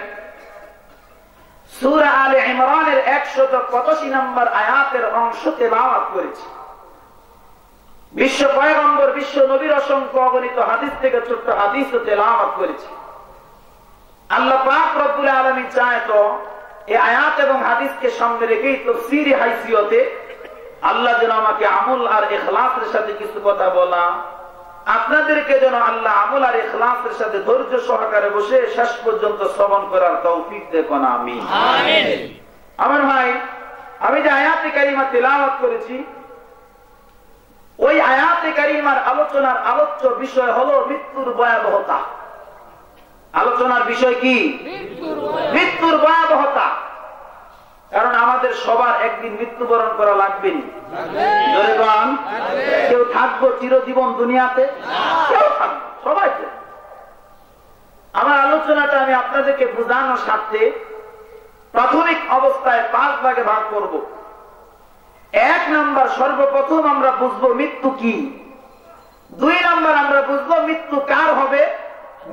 সূরা আলে ইমরানের 185 নম্বর আয়াতের অংশ তেলাওয়াত করেছি। বিশ্ব পয়গম্বর, বিশ্ব নবীর অসংখ্য অগণিত হাদিস থেকে ছোট্ট হাদিস তেলাওয়াত করেছি। আল্লাহ পাক রব্বুল আলামিন চায় তো এই আয়াত এবং হাদিসকে সামনে রেখেই তাফসীরি হাইসিয়তে আল্লাহ যেন আমাকে আমল আর ইখলাসের সাথে কিছু কথা বলা, আপনাদেরকে যেন আল্লাহ আমল আর ইখলাসের সাথে ধৈর্য সহকারে বসে শেষ পর্যন্ত শ্রবণ করার তৌফিক দেন, আমিন। আমার ভাই, আমি যে আয়াতে কারিমা তেলাওয়াত করেছি, ওই আয়াতে কারিমার আলোচনার আলোচ্য বিষয় হলো মৃত্যুর ভয়াবহতা। আলোচনার বিষয় কি? মৃত্যুর ভয়াবহতা। কারণ আমাদের সবার একদিন মৃত্যুবরণ করা লাগবে। কেউ থাকবো চিরজীবন দুনিয়াতে? কেউ থাকবো, সবাই। আমার আলোচনাটা আমি আপনাদেরকে বোঝানোর স্বার্থে প্রাথমিক অবস্থায় 5 ভাগে ভাগ করব। 1 নাম্বার, সর্বপ্রথম আমরা বুঝবো মৃত্যু কি। 2 নাম্বার, আমরা বুঝবো মৃত্যু কার হবে,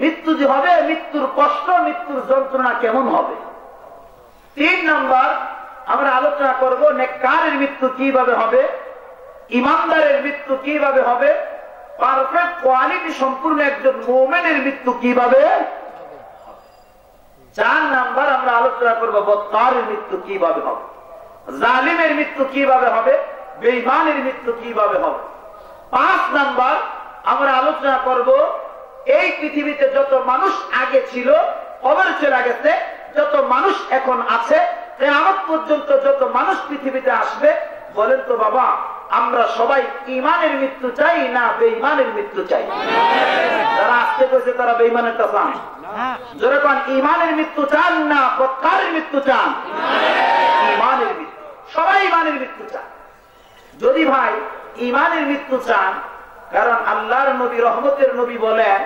মৃত্যু যে হবে মৃত্যুর কষ্ট, মৃত্যুর যন্ত্রণা কেমন হবে। 3 নাম্বার, আমরা আলোচনা করব নেককারের মৃত্যু কিভাবে হবে, ইমানদারের মৃত্যু কিভাবে হবে, পারফেক্ট কোয়ালিটি সম্পূর্ণ একজন মুমিনের মৃত্যু কিভাবে। 4 নাম্বার, আমরা আলোচনা করব বদকারের মৃত্যু কিভাবে হবে, জালিমের মৃত্যু কিভাবে হবে, বেঈমানের মৃত্যু কিভাবে হবে। 5 নাম্বার, আমরা আলোচনা করব এই পৃথিবীতে যত মানুষ আগে ছিল, কবরে চলে গেছে, যত মানুষ এখন আছে, কিয়ামত পর্যন্ত যত মানুষ পৃথিবীতে আসবে, বলেন তো বাবা, আমরা সবাই ঈমানের মৃত্যু চাই না বেঈমানের মৃত্যু চাই? যারা আসতে কইছে তারা বেঈমানেরটা চান। যারা কোন ঈমানের মৃত্যু চান না বদকারের মৃত্যু চান? ঈমানের মৃত্যু, সবাই ঈমানের মৃত্যু চান। যদি ভাই ঈমানের মৃত্যু চান, কারণ আল্লাহর নবী রহমতের নবী বলেন,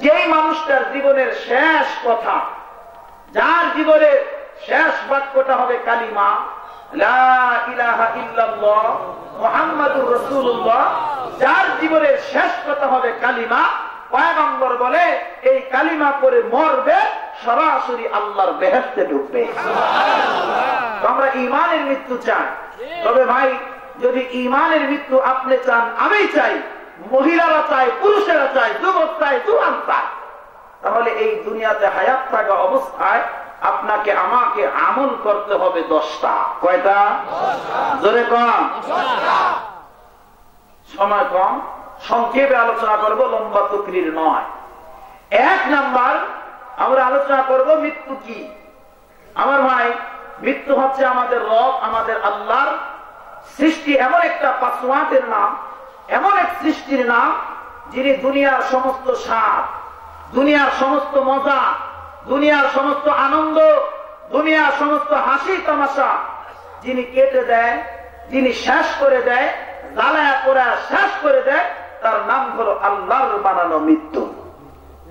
যেই মানুষটার জীবনের শেষ কথা, যার জীবনের শেষ বাক্যটা হবে কালিমা লা ইলাহা ইল্লাল্লাহ মুহাম্মাদুর রাসূলুল্লাহ, যার জীবনের শেষ কথা হবে কালিমা, পয়গম্বর বলে এই কালিমা পড়ে মরবে, সরাসরি আল্লাহর বেহেশতে ঢুকবে। আমরা ঈমানের মৃত্যু চাই। তবে ভাই, যদি ঈমানের মৃত্যু আপনি চান, আমি চাই, মহিলারা চায়, পুরুষেরা চায়, যুবক চায়, জওয়ান চায়, তাহলে এই দুনিয়াতে হায়াত থাকা অবস্থায় আপনাকে আমাকে আমল করতে হবে 10টা। কয়টা? জোরে কম, সময় কম, সংক্ষেপে আলোচনা করব, লম্বা তকরির নয়। 1 নাম্বার, আমরা আলোচনা করব মৃত্যু কি। আমার ভাই, মৃত্যু হচ্ছে আমাদের রব, আমাদের আল্লাহর সৃষ্টি, এমন একটা পাসওয়াতের নাম, এমন এক সৃষ্টির নাম, যিনি দুনিয়ার সমস্ত স্বাদ, দুনিয়ার সমস্ত মজা, দুনিয়ার সমস্ত আনন্দ, দুনিয়ার সমস্ত হাসি তামাশা যিনি কেটে দেয়, যিনি শেষ করে দেয়, জ্বালায়া পোড়া শেষ করে দেয়, তার নাম হলো আল্লাহর বানানো মৃত্যু।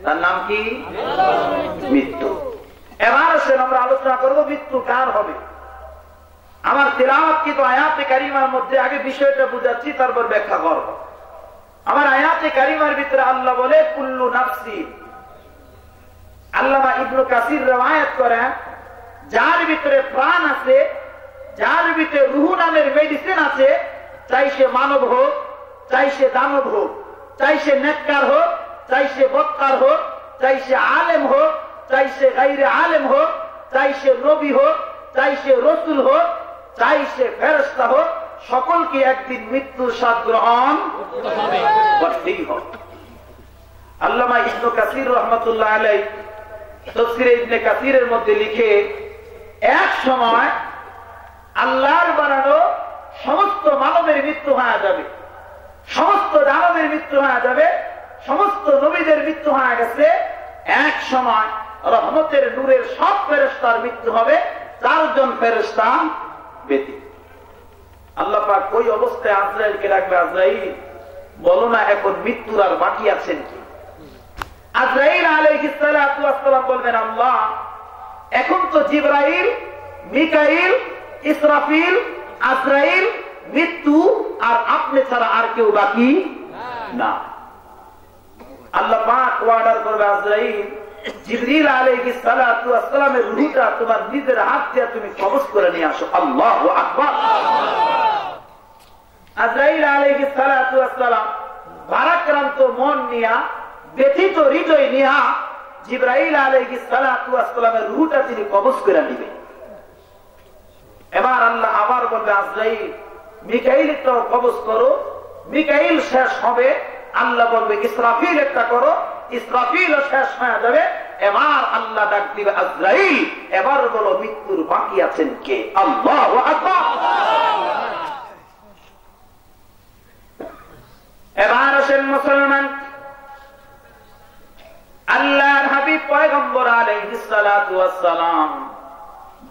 তার নাম কি? মৃত্যু। এবার আসেন আমরা আলোচনা করব মৃত্যু কার হবে। আমার তিলাওয়াতকৃত আয়াতে কারিমার মধ্যে আগে বিষয়টা বুঝাচ্ছি, তারপর ব্যাখ্যা করব। আমার আয়াতে কারিমার ভিতরে আল্লাহ বলে কুল্লু নাফসি, আল্লামা ইবনে কাসির রওয়ায়াত করেন, যার ভিতরে প্রাণ আছে, যার ভিতরে রূহ নামের মেডিসিন আছে, চাই সে মানব হোক, চাই সে দানব হোক, চাই সে নেককার হোক, চাই সে বদকার হোক, চাই সে আলেম হোক, চাই সে গায়রে আলেম হোক, চাই সে নবী হোক, চাই সে রাসূল হোক, চাই সে ফেরেশতা হোক, সকলকে একদিন মৃত্যুর স্বাদ গ্রহণ করতেই হবে। আল্লামা ইবনে কাসির রাহমাতুল্লাহ আলাইহি তাফসীরে ইবনে কাসিরের মধ্যে লিখে, এক সময় আল্লাহর বানানো সমস্ত মানবের মৃত্যু হয়ে যাবে, সমস্ত দানবের মৃত্যু হয়ে যাবে, সমস্ত নবীদের মৃত্যু হয়ে গেছে। এক সময় রহমতের নূরের সব ফেরেশতার মৃত্যু হবে, 4 জন ফেরেশতা ব্যতীত। আল্লাহ পাক ওই অবস্থায় আজরাইলকে রাখবে, আজরাইল বলো না এখন মৃত্যুর আর বাকি আছেন কি? আজরাইল আলাইহিস সালাতু ওয়াস সালাম বলবেন, আল্লাহ এখন তো জিবরাইল, মিকাইল, ইসরাফিল, আজরাইল, মৃত্যু আর আপনি ছাড়া আর কেউ বাকি না। আল্লাহ পাক অর্ডার করবে, আজরাইল জিবরিল আলাইহিস সালাতু ওয়াস সালামের রূহটা তোমার নিজের হাত দিয়ে তুমি কবজ করে নিয়ে আসো। আল্লাহু আকবার। আজরাইল আলাইহিস সালাতু ওয়াস সালাম ভারাক্রান্ত মন নিয়া, ব্যথিত হৃদয় নিয়া জিবরাইল আলাইহিস সালাতু ওয়াস সালামের রূহটা তিনি কবজ করে নেবেন। এবার আল্লাহ আবার বলবে, আজরাইল মিকাইল তো কবজ করো। মিকাইল শেষ হবে, আল্লাহ বলবে ইসরাফিল একটা করো, ইসরাফিল শেষ হয়ে যাবে। এবার আল্লাহ ডাক দিবে, আজরাইল এবার বলো মৃত্যুর বাকি আছেন কে? আল্লাহু আকবার। এবার আসেন মুসলমান, আল্লাহর হাবিব পয়গম্বর আলাইহিস সালাতু ওয়াস সালাম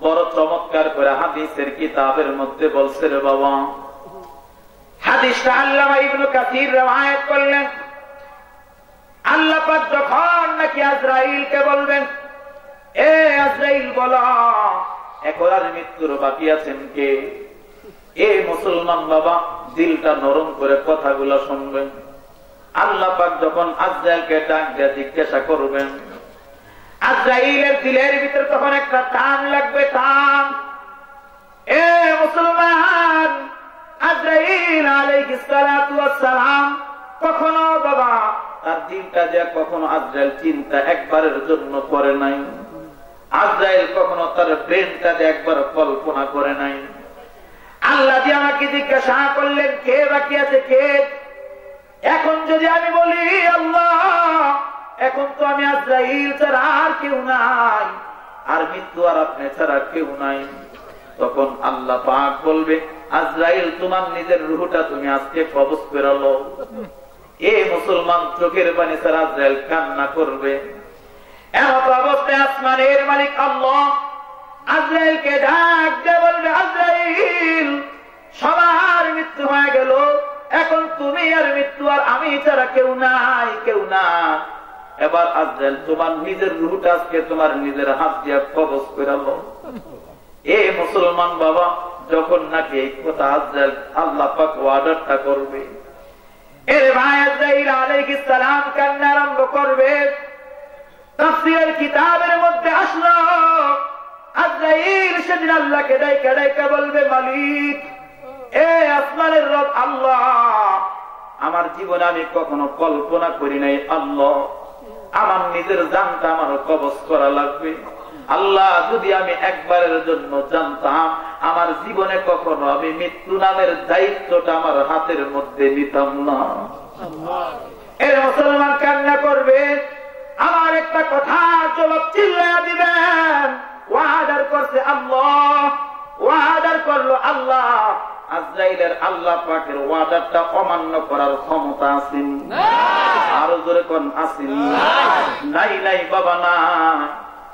বড় চমৎকার করে হাদিসের কিতাবের মধ্যে বলছে রে বাবা, হাদিসটা আল্লামা ইবনে কাসির রওয়ায়াত করলেন। আল্লাহ পাক যখন নাকি আজরাইলকে বলবেন, এ আজরাইল বলো এখন আর মৃত্যুর বাকি আছেন কে? এ মুসলমান বাবা দিলটা নরম করে কথাগুলো শুনবেন। আল্লাহ পাক যখন আজরাইলকে ডাক দিয়ে জিজ্ঞাসা করবেন, আজরাইলের দিলের ভিতরে তখন একটা টান লাগবে, টান। এ মুসলমান, আজরাইল আলাইহিস সালাতু ওয়াস সালাম কখনো বাবা তার দিলটা যে কখনো আজরাইল চিন্তা একবারের জন্য করে নাই, আজরাইল কখনো তার ব্রেনটা যে একবার কল্পনা করে নাই। আল্লাহ যে আমাকে জিজ্ঞাসা করলেন কে বাকি আছে কে, এখন যদি আমি বলি আল্লাহ এখন তো আমি আজরাইল ছাড়া আর কেউ নাই, আর মৃত্যু আর আপনি ছাড়া কেউ নাই, তখন আল্লাহ পাক বলবে আজরাইল তোমার নিজের রূহটা তুমি আজকে কবজ করে লো। এ মুসলমান চোখের পানি ছাড়া আজরাইল কান্না করবে। এমন অবস্থায় আসমানের মালিক আল্লাহ আজরাইলকে ডাক দিয়ে বলবে, আজরাইল সবার মৃত্যু হয়ে গেল, এখন তুমি আর মৃত্যু আর আমি ছাড়া কেউ নাই, কেউ না। এবার আজরাইল তোমার নিজের রূহটা আজকে তোমার নিজের হাত দিয়ে কবজ করে লো। এ মুসলমান বাবা যখন নাকি এই কথা আজরাইল আল্লাহ পাক ওয়াদারটা করবে, এর ভাই আজরাইল আলাইহিস সালাম কান্না আরম্ভ করবে। তাফসীরের কিতাবের মধ্যে আসলো আজরাইল সেদিন আল্লাহকে ডাইকা ডাইকা বলবে, মালিক এ আসমানের রব আল্লাহ, আমার জীবনে আমি কখনো কল্পনা করি নাই আল্লাহ আমার নিজের জানটা আমার কবজ করা লাগবে। আল্লাহ যদি আমি একবারের জন্য জানতাম আমার জীবনে কখনো আমি মৃত্যু নামের দায়িত্বটা আমার হাতের মধ্যে নিতাম না। এর মুসলমান কান্না করবে, আমার একটা কথা জবাব চিল্লায়া দিবেন, ওয়াদার করছে আল্লাহ, ওয়াদার করলো আল্লাহ। আজরাইলের আল্লাহ পাকের ওয়াদারটা অমান্য করার ক্ষমতা আছে? আরো জোরে কোন আছে? নাই নাই বাবা না,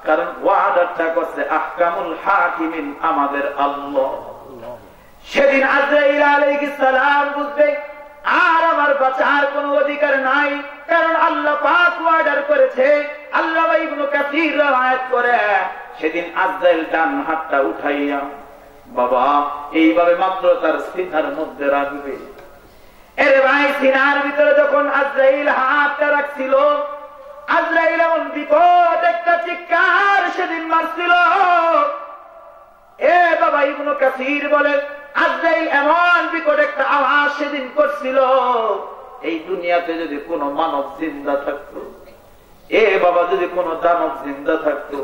কারণ ওয়াদারটা করছে আহকামুল হাকিমিন আমাদের আল্লাহ। সেদিন আজরাইল আলাইহিস সালাম বুঝবে আর আমার বাঁচার কোনো অধিকার নাই, কারণ আল্লাহ পাক ওয়াদার করেছে। আল্লাহ ইবনে কাসির রওয়ায়াত করে সেদিন আজরাইল ডান হাতটা উঠাইয়া বাবা এইভাবে মাত্র তার সিনার মধ্যে রাখবে। এর ভাই সিনার ভিতরে যখন আজরাইল হাতটা রাখছিল, আজরাইল এমন বিপদ একটা চিৎকার সেদিন মারছিল। এ বাবা ইবনে কাসির বলে আজরাইল এমন বিকট একটা আওয়াজ সেদিন করছিল, এই দুনিয়াতে যদি কোনো মানব জিন্দা থাকতো, এ বাবা যদি কোনো দানব জিন্দা থাকতো,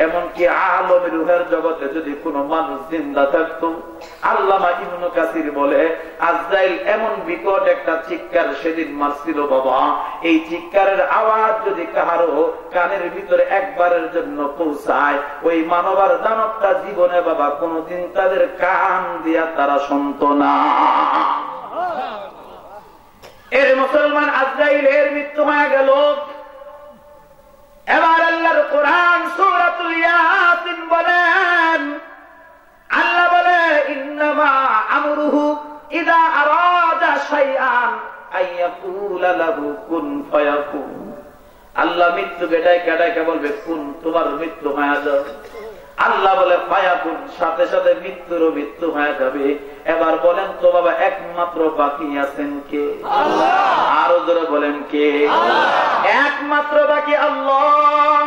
এমনকি আলমের রূহের জগতে যদি কোনো মানুষ জিন্দা থাকতো, আল্লামা ইবনে কাসির বলে আজরাইল এমন বিকট একটা চিৎকার সেদিন মারছিল বাবা, এই চিৎকারের আওয়াজ যদি কাহারো কানের ভিতরে একবারের জন্য পৌঁছায়, ওই মানব আর দানবটা জীবনে বাবা কোনদিন তাদের কান দিয়া তারা শুনতো না। এর মুসলমান আজরাইলের মৃত্যু হয়ে গেল। এবার আল্লাহর কোরআন সূরাতুল ইয়াসিন বলেন, আল্লাহ বলে ইন্নামা আমরুহু ইযা আরাদা শাইআন আইয়াকুলা লাহু কুন ফায়াকুন। আল্লাহ মৃত্যুকে ডাইকা ডাইকা বলবে কুন, তোমার মৃত্যু হয়ে যাবে। আল্লাহ বলে ফায়াকুন, সাথে সাথে মৃত্যুরও মৃত্যু হয়ে যাবে। এবার বলেন তো বাবা একমাত্র বাকি আছেন কে? আল্লাহ। আরো জোরে বলেন কে? আল্লাহ। একমাত্র বাকি আল্লাহ।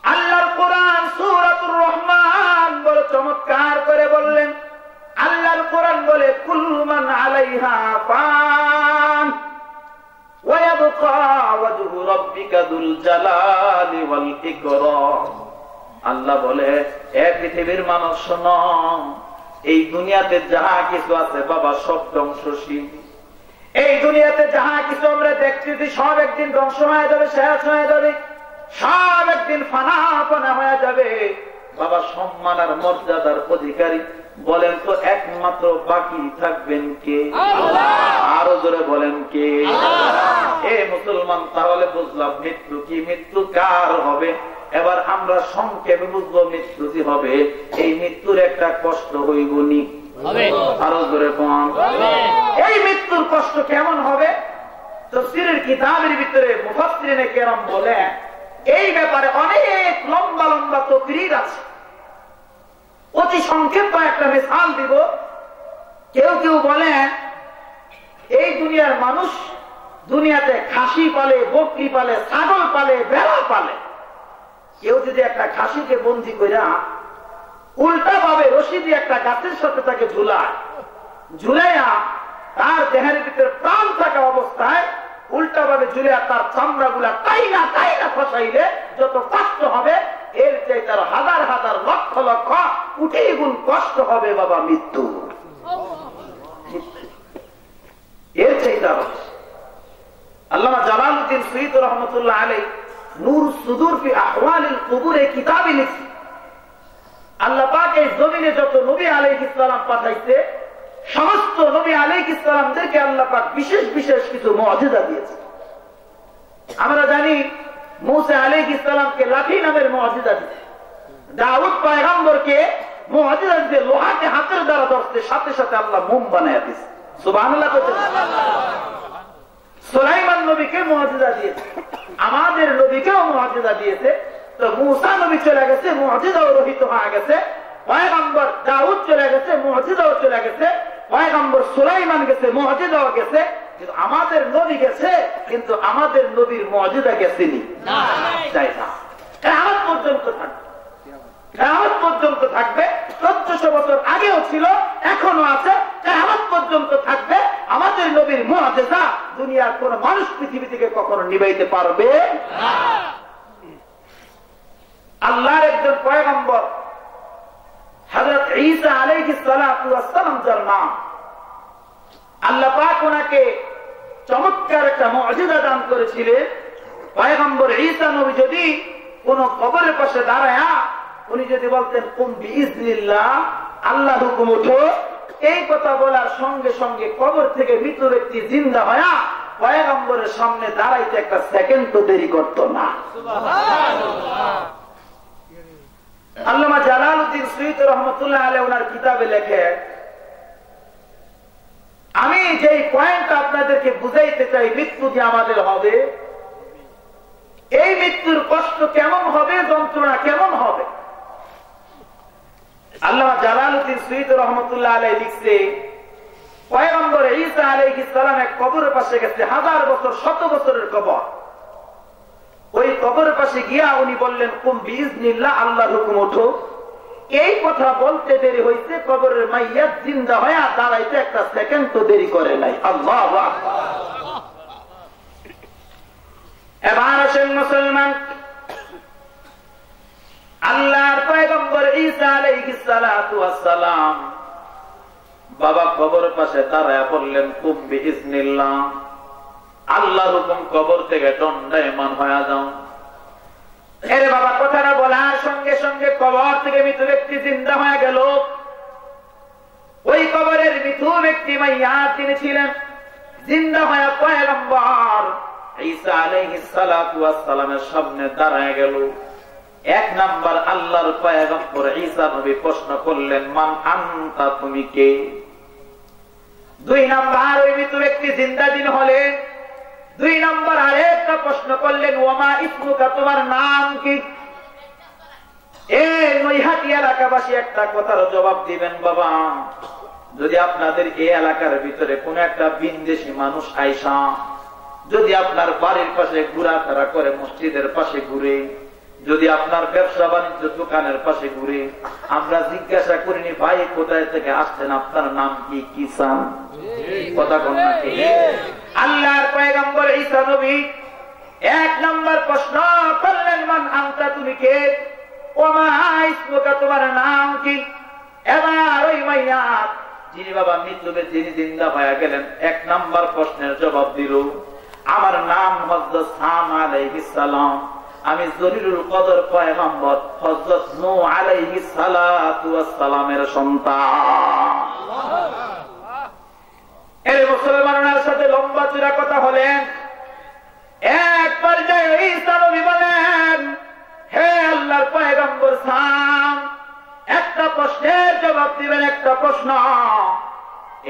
আল্লাহর কোরআন সূরাতুর রহমান বড় চমৎকার করে বললেন। আল্লাহর কোরআন বলে কুল্লু মান আলাইহা ফান ওয়া ইয়াবকা ওয়াজহু রাব্বিকা যুল জালালি ওয়াল ইকরাম। আল্লাহ বলে এ পৃথিবীর মানুষ শোনো, এই দুনিয়াতে যাহা কিছু আছে বাবা সব ধ্বংসশীল। এই দুনিয়াতে যাহা কিছু আমরা দেখতেছি সব একদিন ধ্বংস হয়ে যাবে, শেষ হয়ে যাবে, সব একদিন ফানা ফানা হয়ে যাবে। বাবা সম্মান আর মর্যাদার অধিকারী বলেন তো একমাত্র বাকি থাকবেন কে? আরো জোরে বলেন কে? এ মুসলমান, তাহলে বুঝলাম মৃত্যু কি, মৃত্যু কার হবে। এবার আমরা সংক্ষেপে বুঝবো মৃত্যু কি হবে। এই মৃত্যুর একটা কষ্ট হইবনি, আরো জোরে কোন। এই মৃত্যুর কষ্ট কেমন হবে? তাফসীরের কিতাবের ভিতরে মুফাসসিরিনে কেরাম বলেন এই ব্যাপারে অনেক লম্বা লম্বা তাকরীর আছে। অতি সংক্ষেপে একটা মিসাল দিব। কেউ কেউ বলেন এই দুনিয়ার মানুষ দুনিয়াতে খাসি পালে, বকরি পালে, ছাগল পালে, ভেড়া পালে। কেউ যদি একটা খাসিকে বন্দী করে উল্টা ভাবে রশি দিয়ে একটা গাছের সাথে তাকে ঝুলাইয়া তার দেহের ভিতরে প্রাণ থাকা অবস্থায় উল্টা ভাবে ঝুলিয়া তার চামড়া গুলা টাইনা ফসাইলে যত কষ্ট হবে, এর চাই তার হাজার হাজার লক্ষ লক্ষ কোটি গুণ কষ্ট হবে বাবা মৃত্যু। এর চাই তার আল্লামা জালালউদ্দিন সুয়ুতী রহমাতুল্লাহ আলাইহি নূর সুদূর ফি আহওয়ালিল কুবুর এই কিতাবে লিখছেন, আল্লাহ পাক এই জমিনে যত নবী আলাইহিস সালাম পাঠাইছে, সমস্ত নবী আলাইহিস সালামদেরকে আল্লাহ পাক বিশেষ বিশেষ কিছু মুআজিজা দিয়েছে। আমরা জানি মূসা আলাইহিস সালামকে লাঠি নামের মুআজিজা দিয়েছে, দাউদ পয়গম্বরকে মুআজিজা দিয়ে লোহাকে হাতের দ্বারা ধরতে সাথে সাথে আল্লাহ মোম বানায়া দিয়েছে। সুবহানাল্লাহ। সুলাইমান নবীকে মুআজিজা দিয়েছে, আমাদের নবীকেও মুআজিজা দিয়েছে। তো মূসা নবী চলে গেছে, মুআজিজাও রহিত হয়ে গেছে। পয়গম্বর দাউদ চলে গেছে, মুআজিজাও চলে গেছে। পয়গম্বর সুলাইমান গেছে, মুআজিজাও গেছে। কিন্তু আমাদের নবী গেছে, কিন্তু আমাদের নবীর মুআজিজা গেছেনি না, তাই না? কিয়ামত পর্যন্ত থাকবে, কিয়ামত পর্যন্ত থাকবে। 1400 বছর আগেও ছিল, এখনো আছে, কিয়ামত পর্যন্ত থাকবে। আমাদের নবীর মুআজিজা দুনিয়ার কোন মানুষ পৃথিবী থেকে কখনো নিবাইতে পারবে না। আল্লাহর একজন পয়গম্বর হযরত ঈসা আলাইহিস সালাতু ওয়াস সালাম যার নাম, আল্লাহ পাক ওনাকে চমৎকার একটা মুআজিজা দান করেছিলেন। পয়গম্বর ঈসা নবী যদি কোন কবরের পাশে দাঁড়ায়া উনি যদি বলতেন কুম বিইজনিল্লাহ, আল্লাহ হুকুম উঠো, এই কথা বলার সঙ্গে সঙ্গে কবর থেকে মৃত ব্যক্তি জিন্দা হয়া পয়গম্বরের সামনে দাঁড়াইতে একটা সেকেন্ড তো দেরি করত না। সুবহানাল্লাহ। আল্লামা জালালউদ্দিন সুয়ুতী রহমাতুল্লাহ আলাইহি ওনার কিতাবে লেখে, আমি যে পয়েন্টটা আপনাদেরকে বুঝাইতে চাই, মৃত্যু যে আমাদের হবে, এই মৃত্যুর কষ্ট কেমন হবে, যন্ত্রণা কেমন হবে। আল্লামা জালালউদ্দিন সুয়ুতী রহমাতুল্লাহ আলাইহি লিখছে, পয়গম্বর ঈসা আলাইহিস সালাম এক কবরের পাশে গেছে, 1000 বছর, 100 বছরের কবর। ওই কবরের পাশে গিয়া উনি বললেন কুম বিইজনিল্লাহ, আল্লাহর হুকুম ওঠো। এই কথা বলতে দেরি হইছে, কবরের মাইয়াত জিন্দা হয়ে দাঁড়াইতে একটা সেকেন্ড তো দেরি করে নাই। আল্লাহু আকবার। এবার আসেন মুসলমান, আল্লাহর পয়গম্বর ঈসা আলাইহিস সালাতু ওয়াস সালাম বাবা কবরের পাশে দাঁড়ায়া বললেন কুম বিইজনিল্লাহ, আল্লাহর হুকুম, কবর থেকে দণ্ডায়মান হয়ে যাও। এরে বাবা কথাটা বলার সঙ্গে সঙ্গে কবর থেকে মৃত ব্যক্তি জিন্দা হয়ে গেল। ওই কবরের মৃত ব্যক্তি মাইয়া তিনি ছিলেন, জিন্দা হয়ে পয়গম্বর ঈসা আলাইহিস সালাতু ওয়াস সালামের সামনে দাঁড়ায় গেল। এক নাম্বার আল্লাহর পয়গম্বর ঈসা নবী প্রশ্ন করলেন মান আনতা, তুমি কে? 2 নাম্বার ওই মৃত ব্যক্তি জিন্দা দিন হলেন। 2 নাম্বার আরেকটা প্রশ্ন করলেন ওয়ামা ইসমুকা, তোমার নাম কি? এই নৈহাটি এলাকাবাসী একটা কথার জবাব দিবেন বাবা, যদি আপনাদের এই এলাকার ভিতরে কোন একটা বিদেশি মানুষ আইসা যদি আপনার বাড়ির পাশে ঘোরাফেরা করে, মসজিদের পাশে ঘুরে, যদি আপনার ব্যবসা বাণিজ্য দোকানের পাশে ঘুরে, আমরা জিজ্ঞাসা করিনি ভাই কোথায় থেকে আসছেন, আপনার নাম কি, কি চান? কথা কোন নাকি? আল্লাহর পয়গম্বর ঈসা নবী 1 নম্বর প্রশ্ন করলেন মান আনতা, তুমি কে? ওমা ইসমুকা, তোমার নাম কি? এবার ওই মাইয়া যিনি বাবা মৃত্যু যিনি জিন্দা হয়ে গেলেন 1 নম্বর প্রশ্নের জবাব দিল, আমার নাম হযরত সাম আলাইহিস সালাম। আমি জলিলুল কদর পয়গম্বর হযরত নূহ আলাইহিস সালাতু ওয়াস সালামের সন্তান। এর মুসলমানের সাথে লম্বা চূড়া কথা হলেন। এক পর্যায়ে ঈসা নবী বলেন, হে আল্লাহর পয়গম্বর সাম, একটা প্রশ্নের জবাব দিবেন। একটা প্রশ্ন,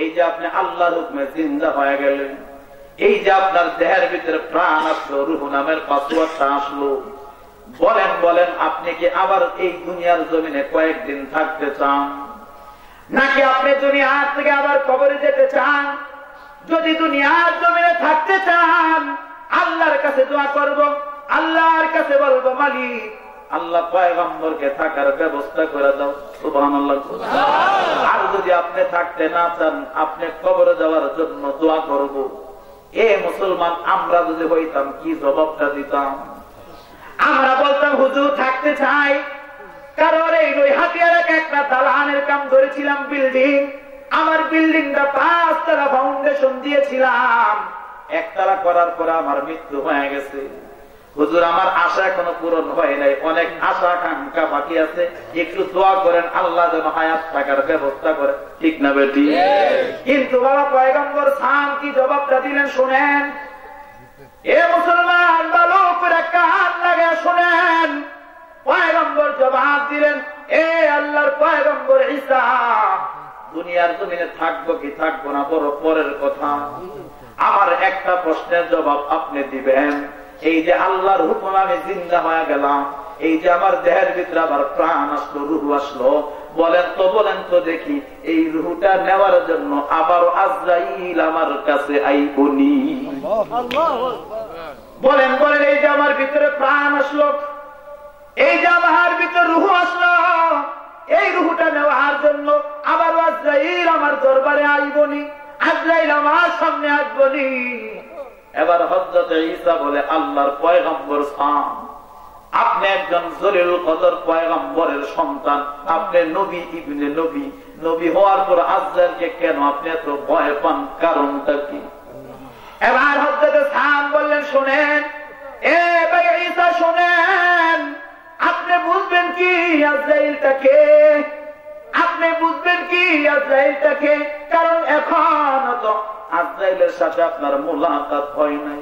এই যে আপনি আল্লাহর হুকমে জিন্দা হয়ে গেলেন, এই যে আপনার দেহের ভিতরে প্রাণ আসলো, রূহ নামের পাসওয়ার্ডটা আসলো, বলেন বলেন আপনি কি আবার এই দুনিয়ার জমিনে কয়েকদিন থাকতে চান, নাকি আপনি দুনিয়ার থেকে আবার কবরে যেতে চান? যদি দুনিয়ার জমিনে থাকতে চান, আল্লাহর কাছে দোয়া করব, আল্লাহর কাছে বলবো, মালিক আল্লাহ পয়গম্বরকে থাকার ব্যবস্থা করে দাও। সুবহানাল্লাহ। আর যদি আপনি থাকতে না চান, আপনি কবরে যাওয়ার জন্য দোয়া করব। এ মুসলমান, আমরা যদি হইতাম কি জবাবটা দিতাম? আমরা বলতাম, হুজুর থাকতে চাই, কারণ এই নৈহাটিয়ার একটা দালানের কাম করেছিলাম, বিল্ডিং। আমার বিল্ডিংটা 5 তলা ফাউন্ডেশন দিয়েছিলাম, 1 তলা করার পরে আমার মৃত্যু হয়ে গেছে। হুজুর আমার আশা এখনো পূরণ হয় নাই, অনেক আশা আকাঙ্ক্ষা বাকি আছে, একটু দোয়া করেন আল্লাহ যেন হায়াত থাকার ব্যবস্থা করে। ঠিক না বেটি? কিন্তু বাবা পয়গম্বর সাম কি জবাবটা দিলেন শুনেন। এ মুসলমান, ভালো করে কান লাগা শুনেন। পয়গম্বর জবাব দিলেন, এ আল্লাহর পয়গম্বর ঈসা, দুনিয়ার জমিনে থাকবো কি থাকবো না বড় পরের কথা, আমার একটা প্রশ্নের জবাব আপনি দিবেন। এই যে আল্লাহর হুকুম আমি জিন্দা হয়ে গেলাম, এই যে আমার দেহের ভিতরে আবার প্রাণ আসলো, রূহ আসলো, বলেন তো দেখি এই রূহটা নেওয়ার জন্য আবার আজরাইল আমার কাছে আইবনি? বলেন এই যে আমার ভিতরে প্রাণ আসলো, এই যে আমার ভিতরে রূহ আসলো, এই রূহটা নেওয়ার জন্য আবার আজরাইল আমার দরবারে আইবনি? আজরাইল আমার সামনে আসবনি? এবার হযরত ঈসা বলে, আল্লাহর পয়গম্বর সাম, আপনি একজন জলিলুল কদর পয়গম্বরের সন্তান, আপনি নবী ইবনে নবী, নবী হওয়ার পর আজরাইলকে কেন আপনি এত ভয় পান, কারণটা কি? এবার হযরত সাম বললেন, শুনেন এ ভাই ঈসা, শুনেন, আপনি বুঝবেন কি আজরাইলটাকে? আপনি বুঝবেন কি আজরাইলটাকে? কারণ এখন তো আজরাইলের সাথে আপনার মুলাকাত হয় নাই।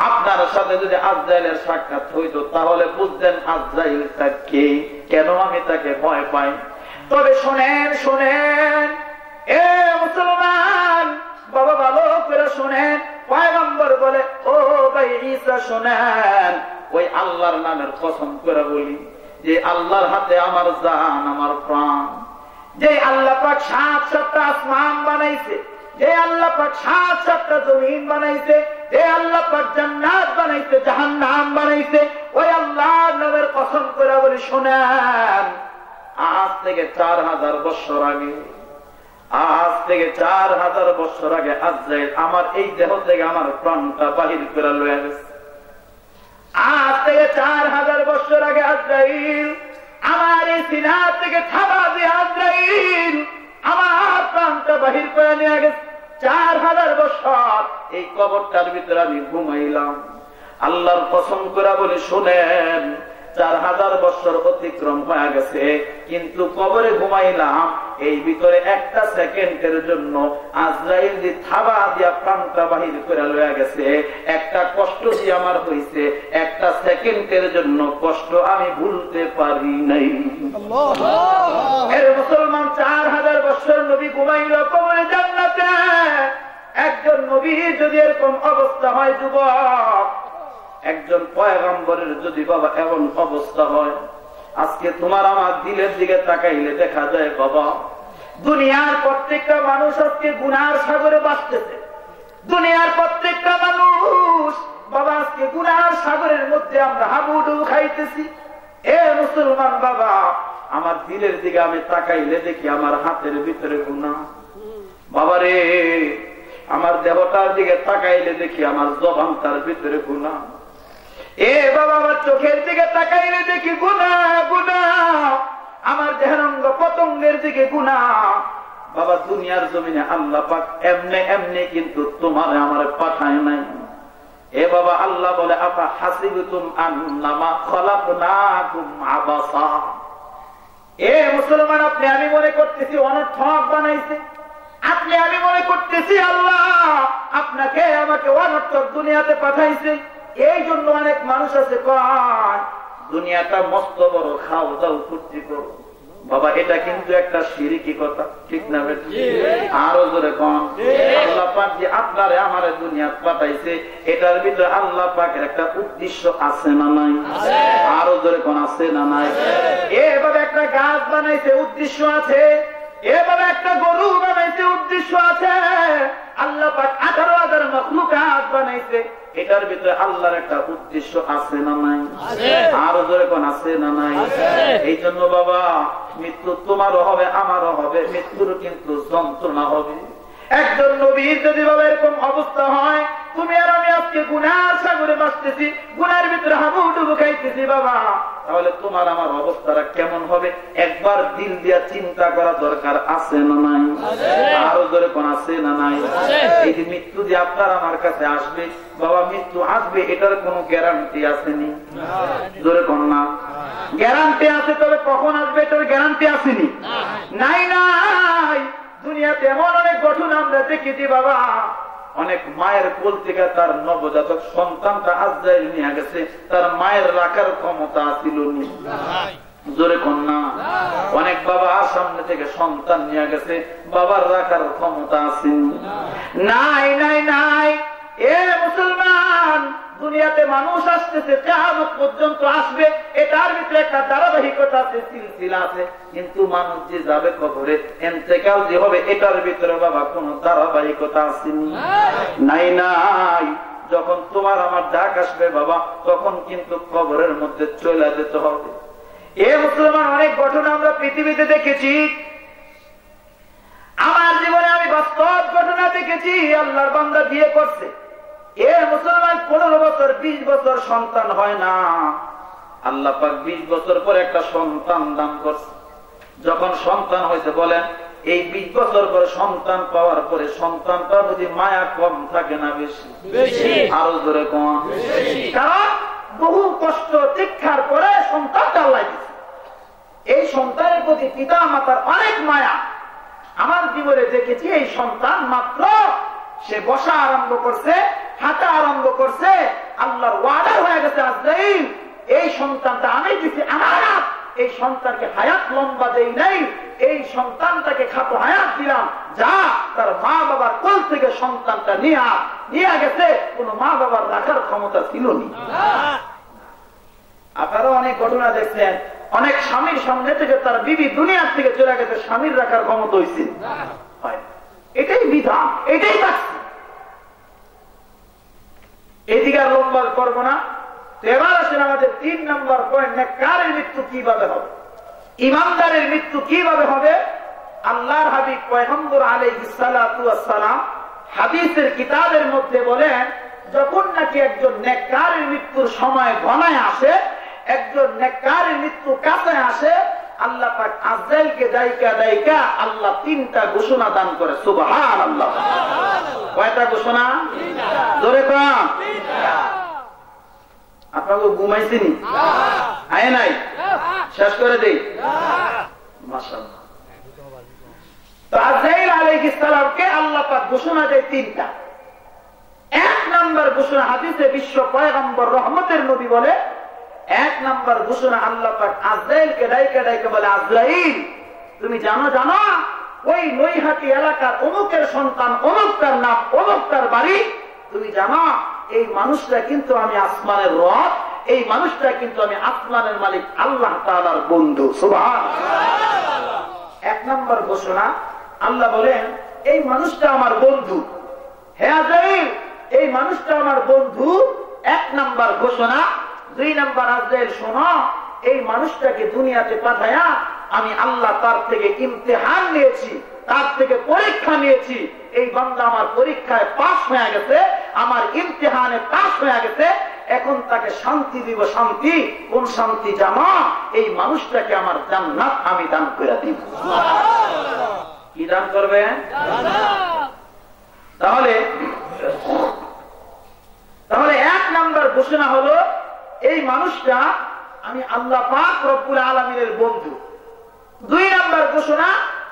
আপনার সাথে যদি আজরাইলের সাক্ষাৎ হইতো তাহলে বুঝতেন আজরাইলটা কে, কেন আমি তাকে ভয় পাই। তবে শোনেন এ মুসলমান, বাবা ভালো করে শোনেন। পয়গম্বর বলে, ও ভাই ঈসা শোনেন, ওই আল্লাহর নামের কসম করে বলি, যে আল্লাহর হাতে আমার জান, আমার প্রাণ, যে আল্লাহ পাক 7-7টা আসমান বানাইছে, যে আল্লাহ পাক 7-7টা জমিন বানাইছে, যে আল্লাহ পাক জান্নাত বানাইছে, জাহান্নাম বানাইছে, ওই আল্লাহর নামের কসম করে বলি, শোনেন, আজ থেকে 4000 বছর আগে, আজ থেকে 4000 বছর আগে আজরাইল আমার এই দেহ থেকে আমার প্রাণটা বাহির করে লয়ে গেছে। আজ থেকে 4000 বছর আগে আজরাইল আমার এই সিনা থেকে থাবা দিয়ে আজরাইল আমার প্রাণটা বাহির করে নিয়ে গেছে। 4000 বছর এই কবরটার ভিতরে আমি ঘুমাইলাম। আল্লাহর কসম করে বলে শোনেন, 4000 বছর অতিক্রম হয়ে গেছে, কিন্তু কবরে ঘুমাইলাম, এই ভিতরে একটা সেকেন্ডের জন্য আজরাইল যে থাবা দিয়া প্রাণটা বাহির করে লয়ে গেছে, একটা কষ্ট যে আমার হয়েছে, একটা সেকেন্ডের জন্য কষ্ট আমি ভুলতে পারি নাই। এর মুসলমান, 4000 বছর নবী ঘুমাইল কবরে জান্নাতে। একজন নবী যদি এরকম অবস্থা হয়, যুবক, একজন পয়গম্বরের যদি বাবা এমন অবস্থা হয়, আজকে তোমার আমার দিলের দিকে তাকাইলে দেখা যায় বাবা, দুনিয়ার প্রত্যেকটা মানুষ আজকে গুনার সাগরে বাঁচতেছে। দুনিয়ার প্রত্যেকটা মানুষ বাবা আজকে গুনার সাগরের মধ্যে আমরা হাবুডুবু খাইতেছি। এ মুসলমান বাবা, আমার দিলের দিকে আমি তাকাইলে দেখি আমার হাতের ভিতরে গুনাহ। বাবারে, আমার দেহটার দিকে তাকাইলে দেখি আমার জবানটার ভিতরে গুনাহ। এ বাবা, আমার চোখের দিকে তাকাইলে দেখি গুনাহ, আমার দেহাঙ্গ পতঙ্গের দিকে গুনাহ। বাবা, দুনিয়ার জমিনে আল্লাহ পাক এমনি কিন্তু তোমার আমার পাঠায় নাই। এ বাবা আল্লাহ বলে আফা হাসিবতুম আন্নামা খলাকনাকুম আবাসা, এ মুসলমান আপনি আমি মনে করতেছি অনর্থক বানাইছে, আপনি আমি মনে করতেছি আল্লাহ আপনাকে আমাকে অনর্থক দুনিয়াতে পাঠাইছে। এই জন্য অনেক মানুষ আছে কয় দুনিয়াটা মস্ত বড়, খাও দাও ফুর্তি করো। বাবা এটা কিন্তু একটা শিরকি কথা, ঠিক না? আরো জোরে কোন আল্লাহ পাক যে আপনারে আমারে দুনিয়াতে পাঠাইছে, এটার ভিতরে আল্লাহ পাকের একটা উদ্দেশ্য আছে না নাই? আরো জোরে কোন আছে না নাই? এভাবে একটা গাছ বানাইছে, উদ্দেশ্য আছে। এভাবে একটা গরু বানাইছে, উদ্দেশ্য আছে। আল্লাহ পাক 18,000 মাখলুকাত বানাইছে, এটার ভিতরে আল্লাহর একটা উদ্দেশ্য আছে না নাই? আরো জোরে কোন আছে না নাই? এই জন্য বাবা মৃত্যু তোমারও হবে, আমারও হবে, মৃত্যুর কিন্তু যন্ত্রণা হবে। একজন নবীর যদি বাবা এরকম অবস্থা হয়, তুমি আর আমি আজকে গুনার সাগরে বাঁচতেছি, গুনার ভিতরে হাবুডুবু খাইতেছি বাবা, তাহলে তোমার আমার অবস্থাটা কেমন হবে একবার দিল দিয়া চিন্তা করা দরকার আছে না নাই? আরো জোরে কোন আছে না নাই? এই যে মৃত্যু যে আপনার আমার কাছে আসবে বাবা, মৃত্যু আসবে এটার কোন গ্যারান্টি আসেনি? জোরে কোন না? গ্যারান্টি আছে, তবে কখন আসবে এটার গ্যারান্টি আসেনি? নাই নাই। দুনিয়াতে এমন অনেক ঘটনা আমরা দেখেছি বাবা, অনেক মায়ের কোল থেকে তার নবজাতক সন্তানটা আজরাইল নিয়ে গেছে, তার মায়ের রাখার ক্ষমতা ছিল না। জোরে কন্যা। অনেক বাবা সামনে থেকে সন্তান নিয়ে গেছে, বাবার রাখার ক্ষমতা আছে নাই? নাই নাই। এ মুসলমান, দুনিয়াতে মানুষ আসতেছে, কিয়ামত পর্যন্ত আসবে, এটার ভিতরে একটা ধারাবাহিকতা আছে, সিলসিলা আছে। কিন্তু মানুষ যে যাবে কবরে, ইন্তেকাল যে হবে, এটার ভিতরে বাবা কোন ধারাবাহিকতা আছে নাই? নাই। যখন তোমার আমার ডাক আসবে বাবা, তখন কিন্তু কবরের মধ্যে চলে যেতে হবে। এ মুসলমান, অনেক ঘটনা আমরা পৃথিবীতে দেখেছি, আমার জীবনে আমি বাস্তব ঘটনা দেখেছি। আল্লাহর বান্দা বিয়ে করছে, এ মুসলমান 15 বছর 20 বছর সন্তান হয় না। আল্লাহ পাক 20 বছর পরে একটা সন্তান দান করছে। যখন সন্তান হয়েছে, বলেন এই 20 বছর পরে সন্তান পাওয়ার পরে সন্তানটা যদি মায়া কম থাকে না বেশি? আরো জোরে কম। কারণ বহু কষ্ট শিক্ষার পরে সন্তানটা আল্লাহ দিচ্ছে। এই সন্তানের প্রতি পিতা মাতার অনেক মায়া। আমার জীবনে দেখেছি, এই সন্তান মাত্র সে বসা আরম্ভ করছে, হাঁটা আরম্ভ করছে, আল্লাহর ওয়াদা হয়ে গেছে আজরাইল এই সন্তানটা আমি দিছি আমানত, এই সন্তানকে হায়াত লম্বা দেই নাই, এই সন্তানটাকে খাটো হায়াত দিলাম, যা তার মা বাবার কোল থেকে সন্তানটা নিয়ে গেছে, কোন মা বাবার রাখার ক্ষমতা ছিল না। আপনারা অনেক ঘটনা দেখছেন, অনেক স্বামীর সামনে থেকে তার বিবি দুনিয়ার থেকে চলে গেছে, স্বামীর রাখার ক্ষমতা হয়েছে। এটাই বিধান, এটাই থাকছে। এদিকে আর লম্বা করবো না। এবার আসেন আমাদের 3 নম্বর পয়েন্ট, নেককারের মৃত্যু কিভাবে হবে, ইমানদারের মৃত্যু কিভাবে হবে। আল্লাহর হাবিব পয়গম্বর আলাইহিস সালাতু ওয়াস সালাম হাদিসের কিতাবের মধ্যে বলেন, যখন নাকি একজন নেককারের মৃত্যুর সময় ঘনায় আসে, একজন নেককারের মৃত্যু কাছে আসে, আল্লাহ পাক আজরাইলকে দাইকা আল্লাহ 3টা ঘোষণা দান করে। সুবহানাল্লাহ। কয়টা ঘোষণা? জোরে কম। আপনাকে ঘুমাইছেনি? আয় নাই? শেষ করে দেই। মাশাআল্লাহ। তো আজরাইল আলাইহিস সালামকে আল্লাহ পাক ঘোষণা দেয় 3টা। 1 নম্বর ঘোষণা, হাদিসে বিশ্ব পয়গম্বর রহমতের নবী বলে, 1 নম্বর ঘোষণা আল্লাহ পাক আজরাইলকে ডাইকা বলে, আজরাইল তুমি জানো ওই নৈহাটি এলাকার অমুকের সন্তান, অমুকটার নাম, অমুকটার বাড়ি, তুমি জানো এই মানুষটা কিন্তু আমি আসমানের রব, এই মানুষটা কিন্তু আমি আসমানের মালিক আল্লাহ তাআলার বন্ধু। সুবহানাল্লাহ। 1 নম্বর ঘোষণা আল্লাহ বলেন, এই মানুষটা আমার বন্ধু। হে আজরাইল, এই মানুষটা আমার বন্ধু। 1 নম্বর ঘোষণা। 2 নম্বর, আজরাইল শোনো, এই মানুষটাকে দুনিয়াতে পাঠায়া আমি আল্লাহ তার থেকে ইমতিহান নিয়েছি, তার থেকে পরীক্ষা নিয়েছি। এই বান্দা আমার পরীক্ষায় পাস হয়ে গেছে, আমার ইমতিহানে পাস হয়ে গেছে, এখন তাকে শান্তি দিব। শান্তি, কোন শান্তি জানো? এই মানুষটাকে আমার জান্নাত আমি দান করে দিব। কি দান করবে? তাহলে তাহলে 1 নাম্বার ঘোষণা হলো এই মানুষটা আমি আল্লাহ পাক রব্বুল আলামিনের বন্ধু। 2 নাম্বার ঘোষণা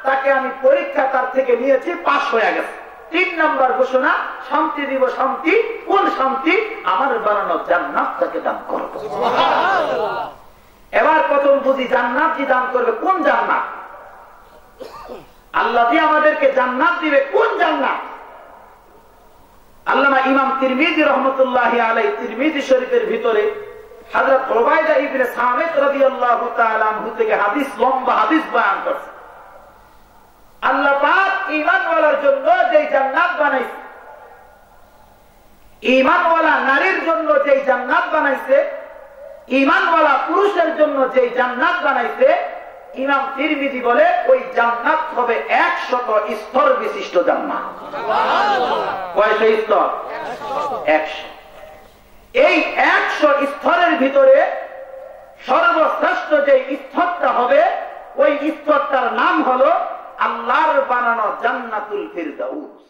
তাকে আমি পরীক্ষা তার থেকে নিয়েছি, পাস হয়ে গেছে। 3 নাম্বার ঘোষণা শান্তি দিব। শান্তি কোন শান্তি? আমার বানানো জান্নাত তাকে দান করব। এবার প্রথম বুঝি জান্নাত কি দান করবে? কোন জান্নাত? আল্লাহ দিয়ে আমাদেরকে জান্নাত দিবে, কোন জান্নাত? আল্লামা ইমাম তিরমিজি রহমতুল্লাহি আলাইহি তিরমিজি শরীফের ভিতরে হযরত উবাইদা ইবনে সামিত রাদিয়াল্লাহু তাআলা আনহু থেকে হাদিস, লম্বা হাদিস বয়ান করেছে। আল্লাহ পাক ঈমানওয়ালার জন্য যে জান্নাত বানাইছে, ঈমানওয়ালা নারীর জন্য যে জান্নাত বানাইছে, ঈমানওয়ালা পুরুষের জন্য যে জান্নাত বানাইছে, ইমাম তিরমিজি বলে ওই জান্নাত হবে 100 স্তর বিশিষ্ট জান্নাত। কয়টা স্তর? 100। এই 100 স্তরের ভিতরে সর্বশ্রেষ্ঠ যে স্তরটা হবে, ওই স্তরটার নাম হলো আল্লাহর বানানো জান্নাতুল ফিরদাউস।